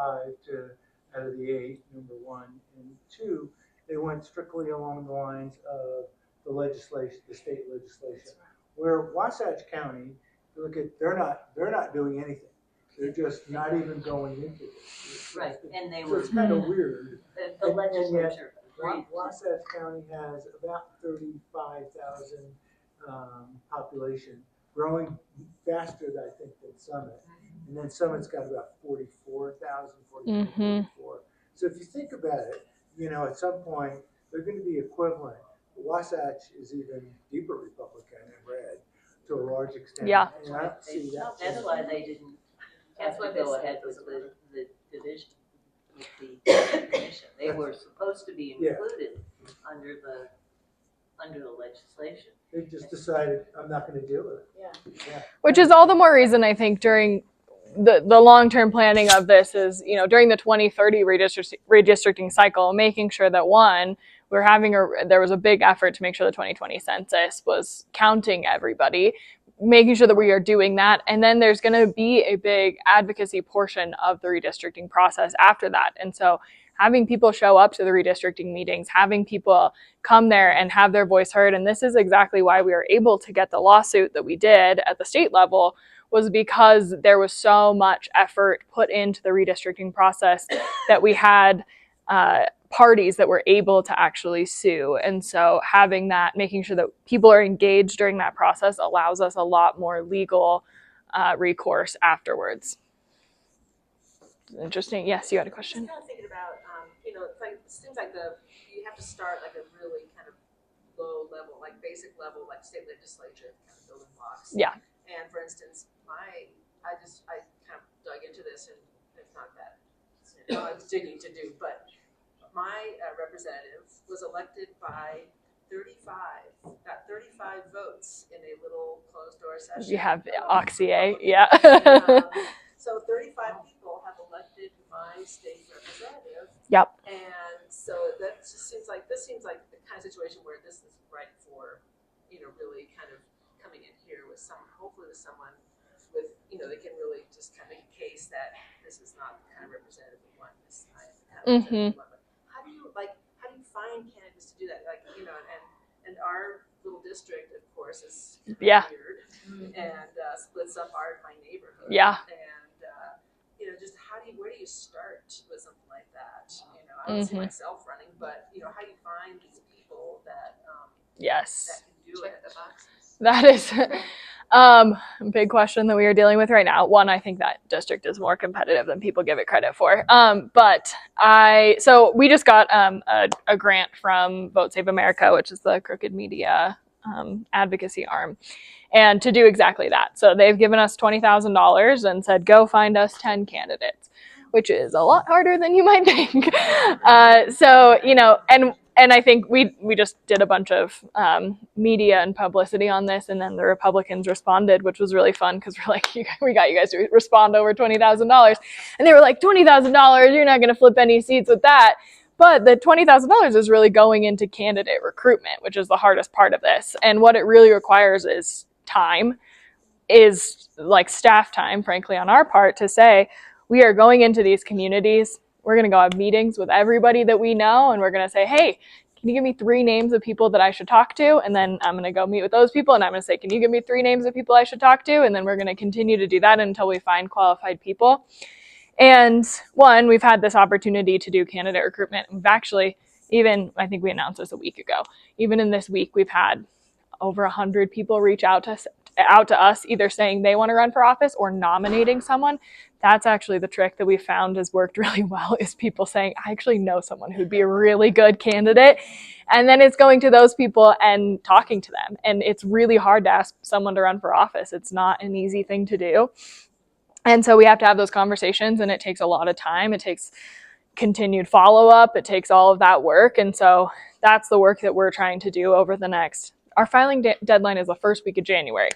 out of the 8. Number 1 and 2, they went strictly along the lines of the legislation, the state legislation. Where Wasatch County, look at, they're not doing anything. They're just not even going into this. Right, and they So were it's kind of weird. the legislature. Wasatch County has about 35,000 population, growing faster, I think, than Summit. And then Summit's got about 44,000, Mhm. 44. So if you think about it, at some point, they're going to be equivalent. Wasatch is even deeper Republican in red to a large extent. Yeah. And I don't see that. That's why they didn't have That's why to they go said ahead it was with the division, with the commission. They were supposed to be Yeah. included under the legislation. They just decided, I'm not going to deal with it. Which is all the more reason I think during the long-term planning of this is, during the 2030 redistricting cycle, making sure that one, there was a big effort to make sure the 2020 census was counting everybody, making sure that we are doing that. And then there's going to be a big advocacy portion of the redistricting process after that. And so having people show up to the redistricting meetings, having people come there and have their voice heard. And this is exactly why we were able to get the lawsuit that we did at the state level, was because there was so much effort put into the redistricting process that we had parties that were able to actually sue. And so having that, making sure that people are engaged during that process allows us a lot more legal recourse afterwards. Interesting. Yes, you had a question? Just kind of thinking about, it seems like you have to start like a really kind of low level, like basic level, like state legislature kind of building blocks. Yeah. And for instance, I kind of dug into this, and it's not that it's digging to do, but my representative was elected by 35 votes in a little closed door session. You have Oxyay, yeah. So 35 people have elected my state representative. Yep. And so that just seems like the kind of situation where this is right for, really kind of coming in here with hopefully with someone with, they can really just kind of make a case that this is not the kind of representative we want this time. Mm-hmm. How do you find candidates to do that? Like, and our little district, of course, is weird and splits up my neighborhood. Yeah. And just where do you start with something like that? I don't see myself running, but how do you find these people that yes, that can do it? That is a big question that we are dealing with right now. One, I think that district is more competitive than people give it credit for. So we just got a grant from Vote Save America, which is the crooked media advocacy arm, and to do exactly that. So they've given us $20,000 and said, go find us 10 candidates, which is a lot harder than you might think. And I think we just did a bunch of media and publicity on this, and then the Republicans responded, which was really fun because we're like, we got you guys to respond over $20,000. And they were like, $20,000, you're not going to flip any seats with that. But the $20,000 is really going into candidate recruitment, which is the hardest part of this. And what it really requires is time, is like staff time, frankly, on our part to say, we are going into these communities. We're going to go have meetings with everybody that we know, and we're going to say, hey, can you give me 3 names of people that I should talk to? And then I'm going to go meet with those people, and I'm going to say, can you give me 3 names of people I should talk to? And then we're going to continue to do that until we find qualified people. And one, we've had this opportunity to do candidate recruitment. We've actually, I think we announced this a week ago, even in this week, we've had over 100 people reach out to us, either saying they want to run for office or nominating someone. That's actually the trick that we found has worked really well, is people saying, I actually know someone who'd be a really good candidate. And then it's going to those people and talking to them. And it's really hard to ask someone to run for office. It's not an easy thing to do. And so we have to have those conversations, and it takes a lot of time. It takes continued follow-up. It takes all of that work. And so that's the work that we're trying to do over the next. Our filing deadline is the first week of January.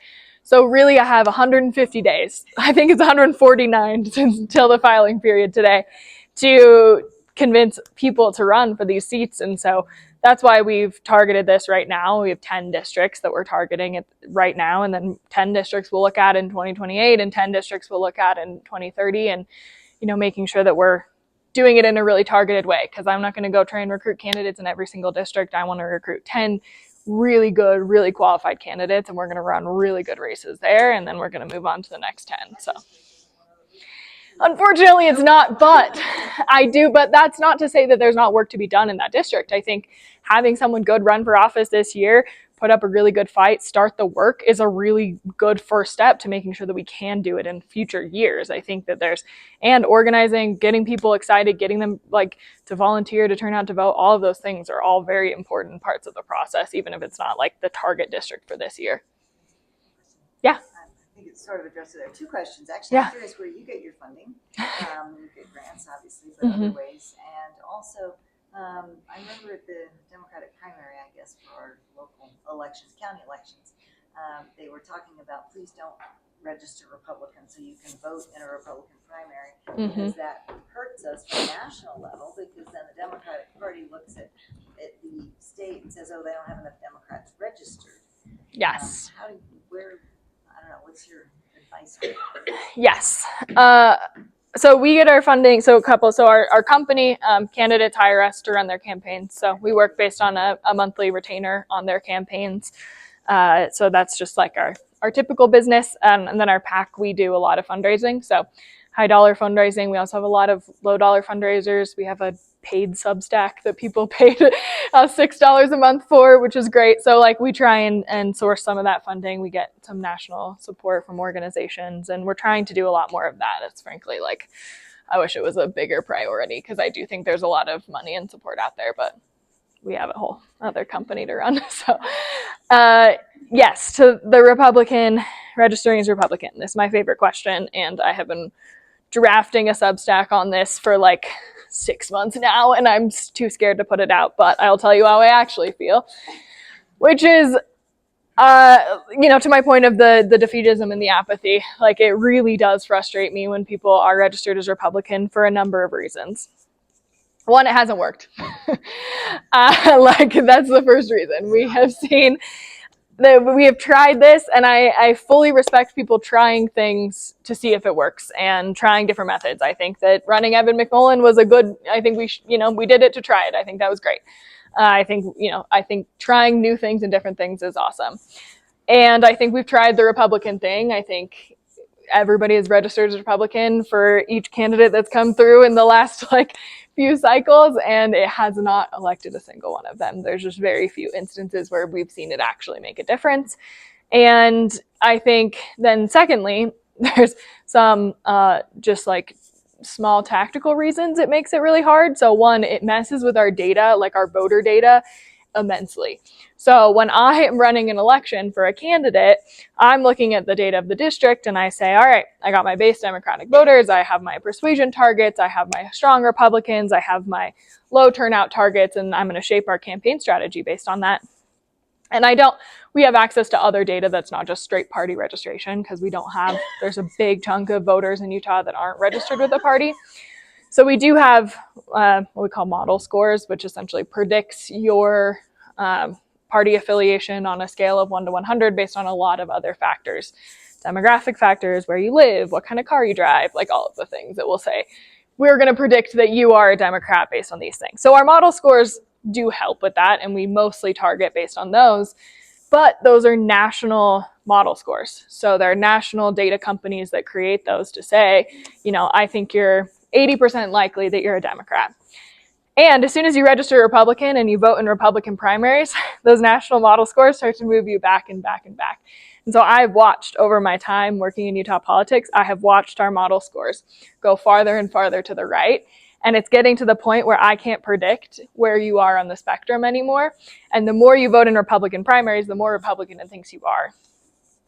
So really I have 150 days. I think it's 149 until the filing period today to convince people to run for these seats. And so that's why we've targeted this right now. We have 10 districts that we're targeting right now, and then 10 districts we'll look at in 2028 and 10 districts we'll look at in 2030, and making sure that we're doing it in a really targeted way, because I'm not going to go try and recruit candidates in every single district. I want to recruit 10 really good, really qualified candidates, and we're going to run really good races there, and then we're going to move on to the next 10. So unfortunately it's not, but that's not to say that there's not work to be done in that district. I think having someone good run for office this year put up a really good fight, start the work is a really good first step to making sure that we can do it in future years. I think that and organizing, getting people excited, getting them like to volunteer, to turn out to vote, all of those things are all very important parts of the process, even if it's not like the target district for this year. Yeah. I think it's sort of addressed there. Two questions. Actually, Yeah. I'm curious where you get your funding. You get grants, obviously, but other ways. And also, I remember at the Democratic primary, I guess, for our local elections, county elections, they were talking about please don't register Republican so you can vote in a Republican primary, because that hurts us from a national level, because then the Democratic Party looks at the state and says, oh, they don't have enough Democrats registered. Yes. How do you, I don't know, what's your advice on that? Yes. So we get our funding. So our company, candidates hire us to run their campaigns. So we work based on a monthly retainer on their campaigns. So that's just like our typical business. And then our PAC, we do a lot of fundraising. So high dollar fundraising. We also have a lot of low dollar fundraisers. We have a paid Substack that people paid $6 a month for, which is great. So like we try and source some of that funding. We get some national support from organizations, and we're trying to do a lot more of that. It's frankly like, I wish it was a bigger priority, because I do think there's a lot of money and support out there, but we have a whole other company to run. So yes, to the Republican, registering as Republican. This is my favorite question, and I have been drafting a Substack on this for like 6 months now, and I'm too scared to put it out, but I'll tell you how I actually feel, which is, to my point of the defeatism and the apathy, like it really does frustrate me when people are registered as Republican for a number of reasons. One, it hasn't worked. Like that's the first reason. We have seen that we have tried this, and I fully respect people trying things to see if it works and trying different methods. I think that running Evan McMullin was I think we did it to try it. I think that was great. I think trying new things and different things is awesome. And I think we've tried the Republican thing. I think everybody is registered as Republican for each candidate that's come through in the last few cycles, and it has not elected a single one of them. There's just very few instances where we've seen it actually make a difference. And I think then secondly, there's some just like small tactical reasons it makes it really hard. So one, it messes with our data, like our voter data, immensely. So when I am running an election for a candidate, I'm looking at the data of the district and I say, all right, I got my base Democratic voters, I have my persuasion targets, I have my strong Republicans, I have my low turnout targets, and I'm going to shape our campaign strategy based on that. And we have access to other data that's not just straight party registration, because there's a big chunk of voters in Utah that aren't registered with a party. So we do have what we call model scores, which essentially predicts your party affiliation on a scale of 1 to 100 based on a lot of other factors. Demographic factors, where you live, what kind of car you drive, like all of the things that will say, we're going to predict that you are a Democrat based on these things. So our model scores do help with that, and we mostly target based on those. But those are national model scores. So there are national data companies that create those to say, I think you're 80% likely that you're a Democrat. And as soon as you register Republican and you vote in Republican primaries, those national model scores start to move you back and back and back. And so I've watched over my time working in Utah politics, I have watched our model scores go farther and farther to the right. And it's getting to the point where I can't predict where you are on the spectrum anymore. And the more you vote in Republican primaries, the more Republican it thinks you are.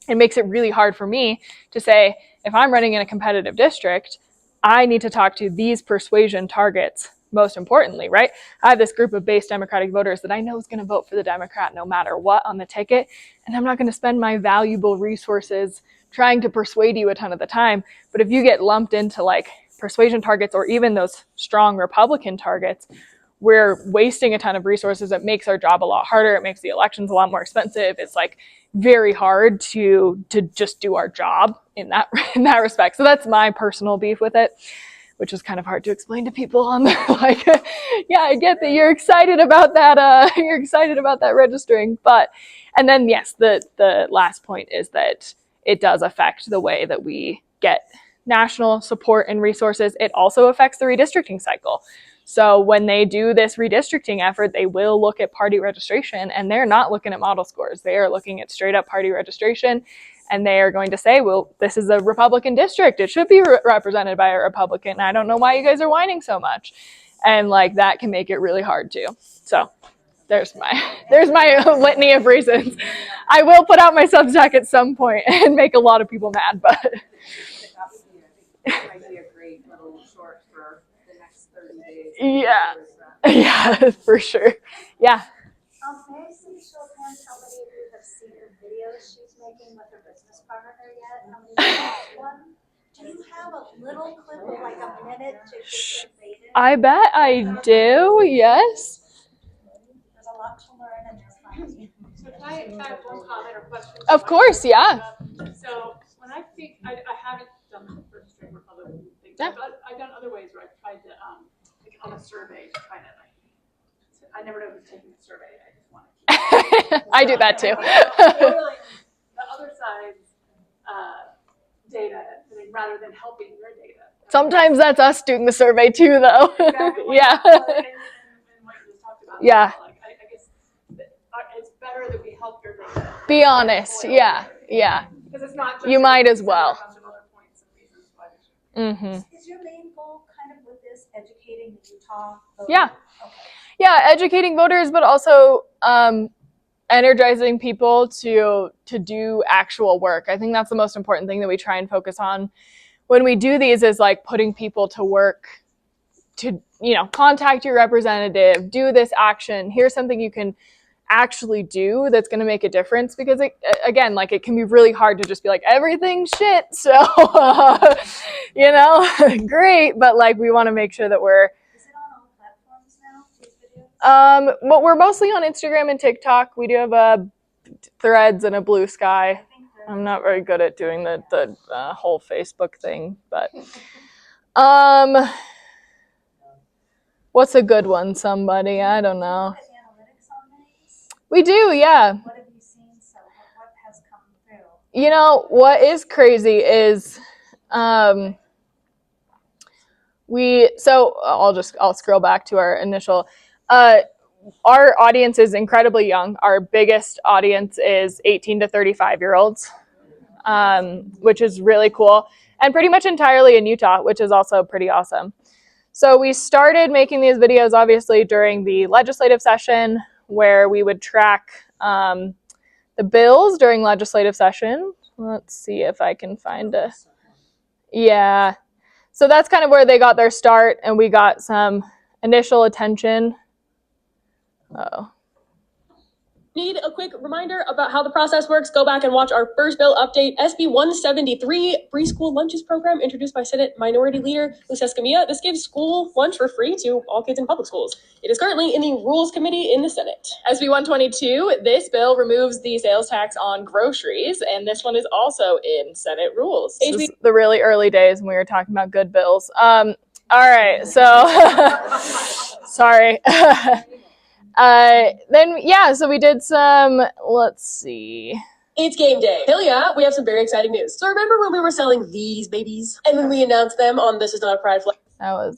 It makes it really hard for me to say, if I'm running in a competitive district, I need to talk to these persuasion targets most importantly, right? I have this group of base Democratic voters that I know is going to vote for the Democrat no matter what on the ticket, and I'm not going to spend my valuable resources trying to persuade you a ton of the time. But if you get lumped into persuasion targets or even those strong Republican targets, we're wasting a ton of resources. It makes our job a lot harder. It makes the elections a lot more expensive. It's very hard to just do our job in that respect. So that's my personal beef with it, which is kind of hard to explain to people on the yeah, I get that you're excited about that. You're excited about that registering, and then yes, the last point is that it does affect the way that we get national support and resources. It also affects the redistricting cycle. So when they do this redistricting effort, they will look at party registration, and they're not looking at model scores. They are looking at straight up party registration, and they are going to say, well, this is a Republican district. It should be represented by a Republican. I don't know why you guys are whining so much. And like that can make it really hard too. So there's my litany of reasons. I will put out my Substack at some point and make a lot of people mad, but That might be a great little short for the next 30 days. yeah. Yeah, for sure. Yeah. May I see show of hands how many of you have seen the videos she's making with her business partner yet? How many of you have one? Do you have a little clip of like a minute to just invade it? I bet I do, yes. There's a lot to learn and just fun. So can I have one comment or question? Of course, yeah. So when I think, I haven't done the first Trade Republic thing, Yeah. but I've done other ways where I've tried to, like on a survey, to try to like, I never know who's taking the survey, I just want to keep. I do that too. Spoiling the other side's data, rather than helping your data. Sometimes that's us doing the survey too, though. Exactly. Yeah. And what you just talked about. Yeah. Like, I guess it's better that we help your data. Be honest. Yeah. Yeah. Because it's not just. You might as well. A bunch of other points and reasons why they should. Mm-hmm. Is your main goal kind of with this educating the Utah voters? Yeah. Okay. Yeah, educating voters, but also energizing people to do actual work. I think that's the most important thing that we try and focus on when we do these is like putting people to work to, contact your representative, do this action. Here's something you can actually do that's going to make a difference, because it can be really hard to just be like, everything's shit. So, great. But like, we want to make sure that we're, Is it on all platforms now, these videos? well, we're mostly on Instagram and TikTok. We do have a Threads and a Blue Sky. I think they're- I'm not very good at doing the whole Facebook thing, but what's a good one? Somebody, I don't know. Put analytics on these? We do, yeah. What have you seen? So what has come through? What is crazy is I'll scroll back to our initial our audience is incredibly young. Our biggest audience is 18 to 35-year-olds, which is really cool, and pretty much entirely in Utah, which is also pretty awesome. So we started making these videos, obviously, during the legislative session, where we would track the bills during legislative session. Let's see if I can find a... Yeah. So that's kind of where they got their start, and we got some initial attention. Uh-oh. Need a quick reminder about how the process works? Go back and watch our first bill update, SB 173, Free School Lunches Program, introduced by Senate Minority Leader Luz Escamilla. This gives school lunch for free to all kids in public schools. It is currently in the Rules Committee in the Senate. SB 122, this bill removes the sales tax on groceries, and this one is also in Senate Rules. This is the really early days when we were talking about good bills. All right, so sorry. So we did some, let's see. It's game day. Hell yeah, we have some very exciting news. So remember when we were selling these babies? And when we announced them on This Is Not a Pride Flag?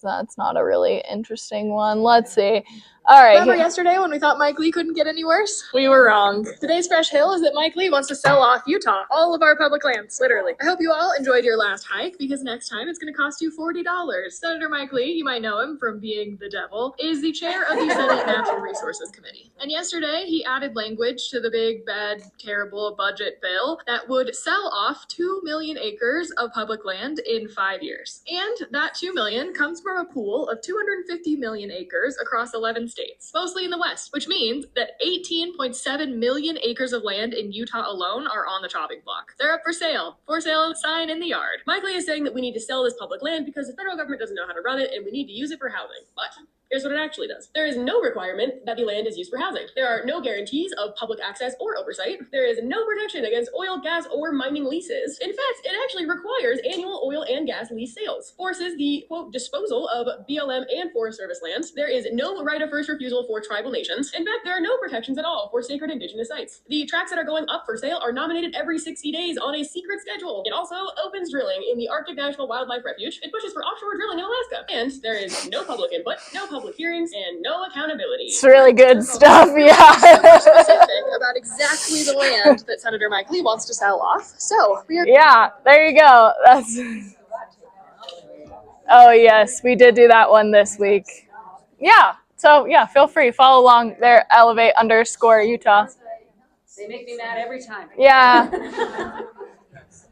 That's not a really interesting one. Let's see. All right. Remember yesterday when we thought Mike Lee couldn't get any worse? We were wrong. Today's fresh hill is that Mike Lee wants to sell off Utah. All of our public lands, literally. I hope you all enjoyed your last hike, because next time it's going to cost you $40. Senator Mike Lee, you might know him from being the devil, is the chair of the Senate Natural Resources Committee. And yesterday he added language to the big, bad, terrible budget bill that would sell off 2 million acres of public land in 5 years. And that 2 million comes from a pool of 250 million acres across 11 states, mostly in the West, which means that 18.7 million acres of land in Utah alone are on the chopping block. They're up for sale. For sale sign in the yard. Mike Lee is saying that we need to sell this public land because the federal government doesn't know how to run it and we need to use it for housing. But here's what it actually does. There is no requirement that the land is used for housing. There are no guarantees of public access or oversight. There is no protection against oil, gas, or mining leases. In fact, it actually requires annual oil and gas lease sales, forces the, quote, disposal of BLM and Forest Service lands. There is no right of first refusal for tribal nations. In fact, there are no protections at all for sacred indigenous sites. The tracts that are going up for sale are nominated every 60 days on a secret schedule. It also opens drilling in the Arctic National Wildlife Refuge. It pushes for offshore drilling in Alaska. And there is no public input, no public public hearings, and no accountability. It's really good stuff, So yeah. specific about exactly the land that Senator Mike Lee wants to sell off. So we are. Yeah, there you go. That's. Oh yes, we did do that one this week. Yeah. So yeah, feel free, follow along there. Elevate_Utah. They make me mad every time. Yeah.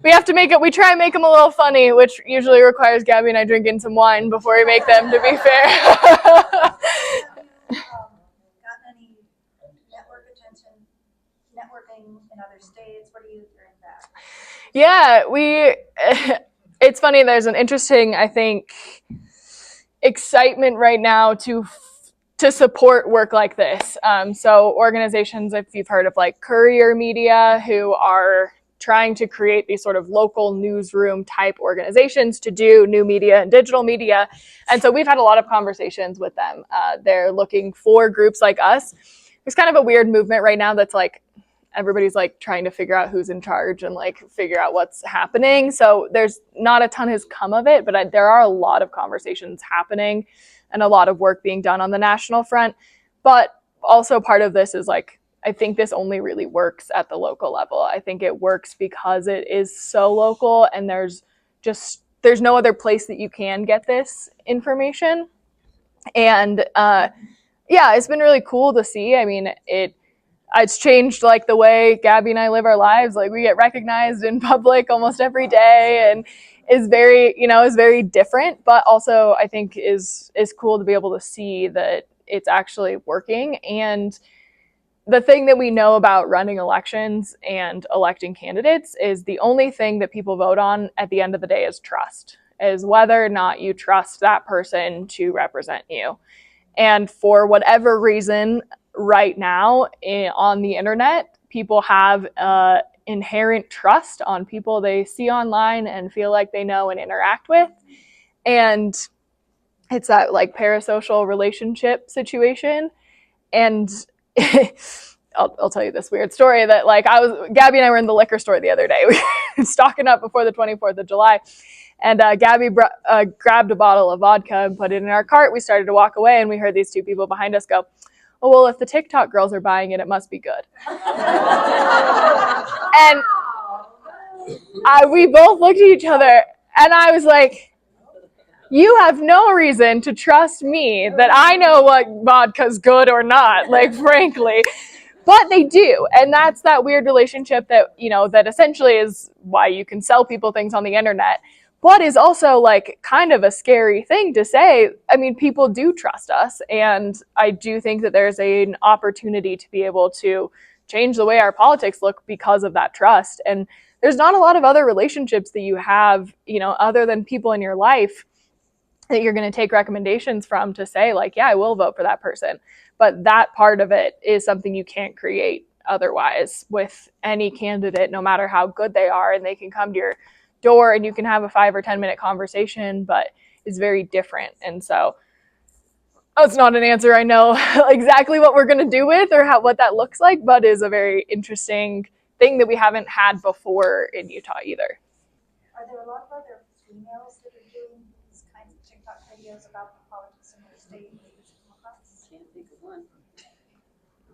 We have to make it. We try and make them a little funny, which usually requires Gabby and I drinking some wine before we make them. To be fair. Gotten any networking in other states? What are you hearing back? Yeah, it's funny, there's an interesting, I think, excitement right now to support work like this. So organizations, if you've heard of like Courier Media, who are trying to create these sort of local newsroom type organizations to do new media and digital media. And so we've had a lot of conversations with them. They're looking for groups like us. There's kind of a weird movement right now that's like, everybody's like trying to figure out who's in charge and like figure out what's happening. So there's not a ton has come of it, but there are a lot of conversations happening and a lot of work being done on the national front. But also part of this is like, I think this only really works at the local level. I think it works because it is so local and there's no other place that you can get this information. And yeah, it's been really cool to see. I mean, it's changed like the way Gabby and I live our lives. Like we get recognized in public almost every day and is very different, but also I think is cool to be able to see that it's actually working. And the thing that we know about running elections and electing candidates is the only thing that people vote on at the end of the day is trust, is whether or not you trust that person to represent you. And for whatever reason, right now on the internet, people have inherent trust on people they see online and feel like they know and interact with. And it's that like parasocial relationship situation. And I'll tell you this weird story that like Gabby and I were in the liquor store the other day. We were stocking up before the 24th of July. And Gabby grabbed a bottle of vodka and put it in our cart. We started to walk away and we heard these two people behind us go, "Oh, well, if the TikTok girls are buying it, it must be good." And we both looked at each other and I was like, you have no reason to trust me that I know what vodka's good or not, like, frankly. But they do. And that's that weird relationship that, that essentially is why you can sell people things on the internet, but is also like kind of a scary thing to say. I mean, people do trust us. And I do think that there's an opportunity to be able to change the way our politics look because of that trust. And there's not a lot of other relationships that you have, other than people in your life that you're going to take recommendations from to say like, yeah, I will vote for that person. But that part of it is something you can't create otherwise with any candidate, no matter how good they are. And they can come to your door and you can have a 5 or 10 minute conversation, but it's very different. And so it's not an answer I know exactly what we're going to do with or what that looks like, but is a very interesting thing that we haven't had before in Utah either. Are there a lot of other females that are doing these kinds of TikTok videos about the politics in their state that you come across? Can't think of one.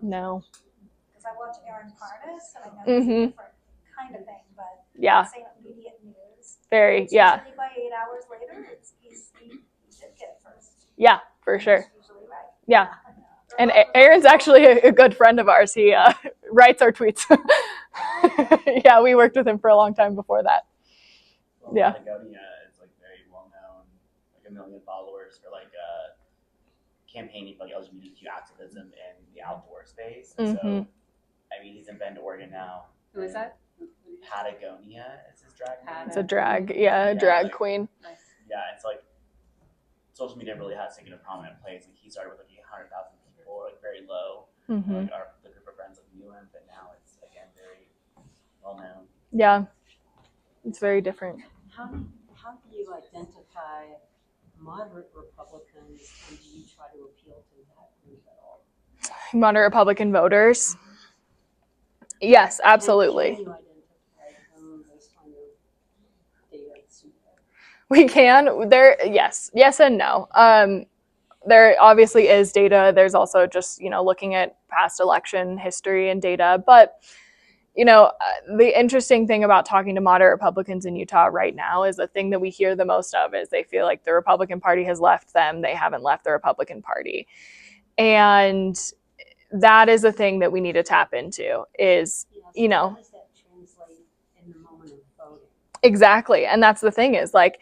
No. Because I watch Aaron Parnas and I know it's a different kind of thing, but Yeah. same immediate news. Very, It's yeah. usually by 8 hours later, he did get it first. Yeah, for sure. He's usually right. Yeah. And Aaron's actually a good friend of ours. He writes our tweets. Yeah, we worked with him for a long time before that. Yeah. Patagonia is like very well known, like 1 million followers for like campaigning for like LGBTQ activism in the outdoor space. And so, I mean, he's in Bend, Oregon now. Who is that? Patagonia is his drag name. It's a drag, drag queen. Yeah, it's like social media really has taken a prominent place. Like he started with like 100,000 people, like very low. Like the group of friends like knew him, but now it's again very well known. Yeah, it's very different. How do you identify moderate Republicans, and do you try to appeal to that group at all? Moderate Republican voters. Yes, absolutely. Can you identify them based on your data? We can. Yes and no. there obviously is data. There's also just, looking at past election history and data. But, the interesting thing about talking to moderate Republicans in Utah right now is the thing that we hear the most of is they feel like the Republican Party has left them. They haven't left the Republican Party. And that is a thing that we need to tap into is, How does that translate in the moment of voting? Exactly. And that's the thing is like,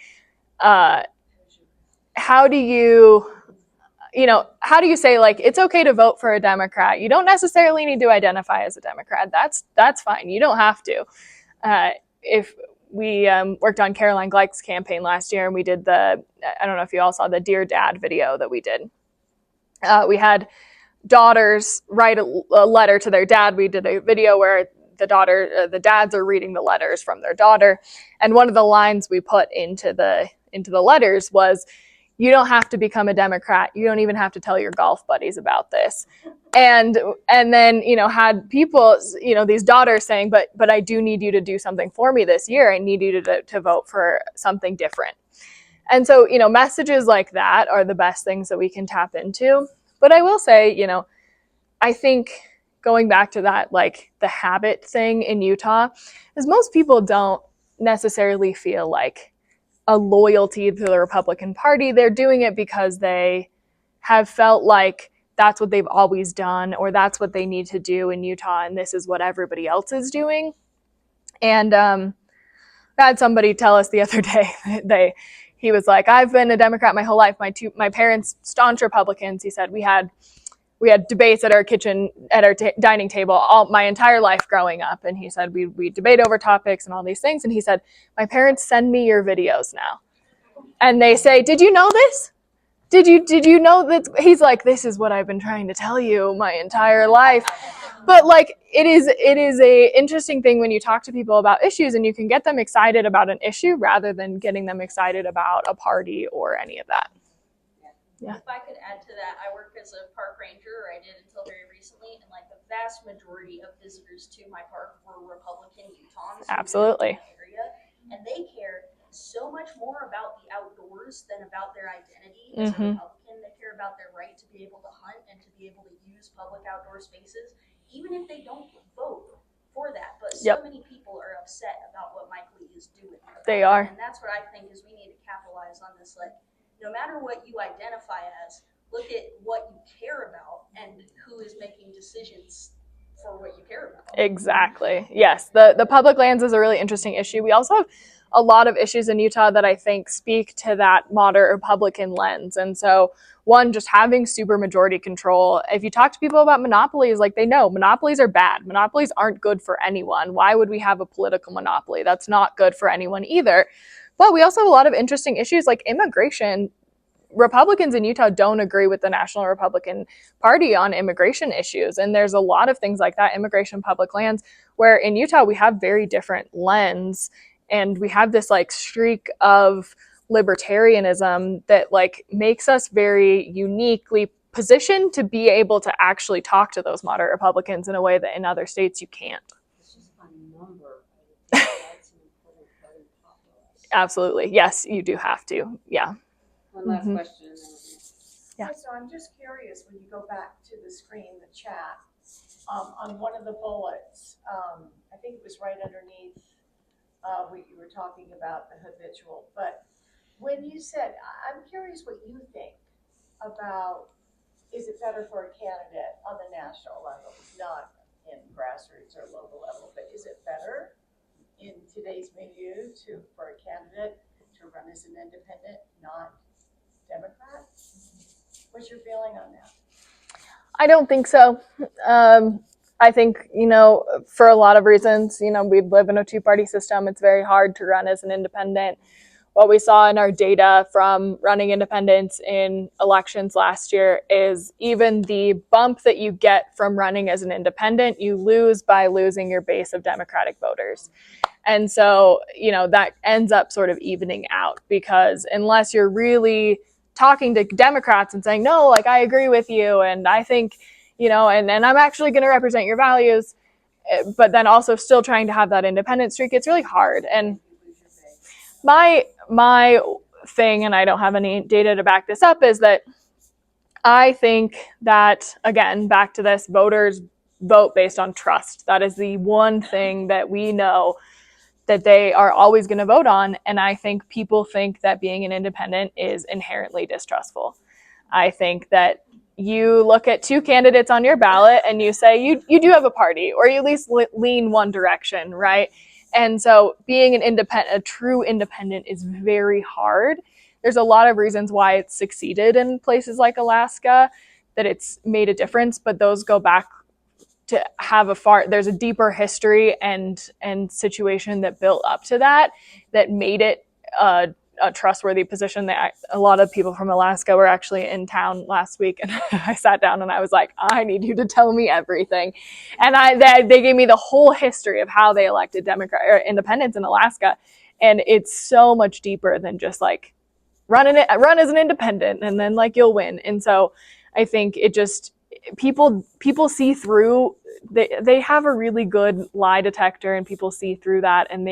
how do you say like it's okay to vote for a Democrat? You don't necessarily need to identify as a Democrat. That's fine. You don't have to. If we worked on Caroline Gleick's campaign last year, and we did I don't know if you all saw the Dear Dad video that we did. We had daughters write a letter to their dad. We did a video where the dads are reading the letters from their daughter, and one of the lines we put into the letters was, "You don't have to become a Democrat. You don't even have to tell your golf buddies about this." And then, had people, these daughters saying, but I do need you to do something for me this year. I need you to vote for something different. And so, messages like that are the best things that we can tap into. But I will say, I think going back to that, like the habit thing in Utah, is most people don't necessarily feel like a loyalty to the Republican Party. They're doing it because they have felt like that's what they've always done, or that's what they need to do in Utah, and this is what everybody else is doing. And I had somebody tell us the other day, he was like, I've been a Democrat my whole life. My parents, staunch Republicans. He said we had debates at our kitchen, at our dining table my entire life growing up. And he said, we debate over topics and all these things. And he said, my parents send me your videos now. And they say, did you know this? Did you know that? He's like, this is what I've been trying to tell you my entire life. But like, it is a interesting thing when you talk to people about issues and you can get them excited about an issue rather than getting them excited about a party or any of that. Yeah. If I could add to that, I work as a park ranger, or I did until very recently, and like the vast majority of visitors to my park were Republican Utahns. Absolutely. Area, and they care so much more about the outdoors than about their identity as a Republican. They care about their right to be able to hunt and to be able to use public outdoor spaces, even if they don't vote for that. But so many people are upset about what Mike Lee is doing. They are. And that's what I think is we need to capitalize on this, like, no matter what you identify as, look at what you care about and who is making decisions for what you care about. Exactly. Yes. The public lands is a really interesting issue. We also have a lot of issues in Utah that I think speak to that moderate Republican lens. And so one, just having super majority control. If you talk to people about monopolies, like they know monopolies are bad. Monopolies aren't good for anyone. Why would we have a political monopoly? That's not good for anyone either. But we also have a lot of interesting issues like immigration. Republicans in Utah don't agree with the National Republican Party on immigration issues. And there's a lot of things like that, immigration, public lands, where in Utah we have very different lens. And we have this like streak of libertarianism that like makes us very uniquely positioned to be able to actually talk to those moderate Republicans in a way that in other states you can't. It's just a number. I think that's an important part of populace. Absolutely. Yes, you do have to. Yeah. One last question. Yeah. So I'm just curious, when you go back to the screen, the chat, on one of the bullets, I think it was right underneath what you were talking about, the habitual. But when you said, I'm curious what you think about, is it better for a candidate on the national level, not in grassroots or local level, but is it better in today's milieu for a candidate to run as an independent, not Democrat? What's your feeling on that? I don't think so. I think, for a lot of reasons, we live in a two-party system. It's very hard to run as an independent. What we saw in our data from running independents in elections last year is even the bump that you get from running as an independent, you lose by losing your base of Democratic voters. And so, that ends up sort of evening out, because unless you're really talking to Democrats and saying, no, like I agree with you, and I think, and I'm actually going to represent your values, but then also still trying to have that independent streak, it's really hard. And my thing, and I don't have any data to back this up, is that I think that, again, back to this, voters vote based on trust. That is the one thing that we know that they are always going to vote on. And I think people think that being an independent is inherently distrustful. I think that you look at two candidates on your ballot and you say you do have a party, or you at least lean one direction, right? And so being an independent, a true independent, is very hard. There's a lot of reasons why it's succeeded in places like Alaska, that it's made a difference, but those go back to have there's a deeper history and situation that built up to that made it a trustworthy position. That a lot of people from Alaska were actually in town last week, and I sat down and I was like, I need you to tell me everything. And they gave me the whole history of how they elected independents in Alaska, and it's so much deeper than just like run as an independent and then like you'll win. And so I think it just, people see through, they have a really good lie detector, and people see through that, and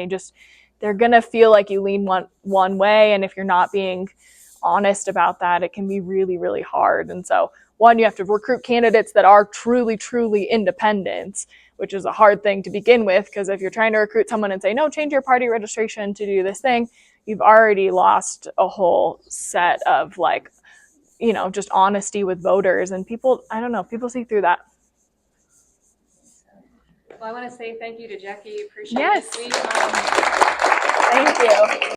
they're gonna feel like you lean one way, and if you're not being honest about that, it can be really, really hard. And so one, you have to recruit candidates that are truly, truly independents, which is a hard thing to begin with, because if you're trying to recruit someone and say, no, change your party registration to do this thing, you've already lost a whole set of like, just honesty with voters. And people, I don't know, people see through that. Well, I want to say thank you to Jackie. Appreciate Yes. it. Thank you.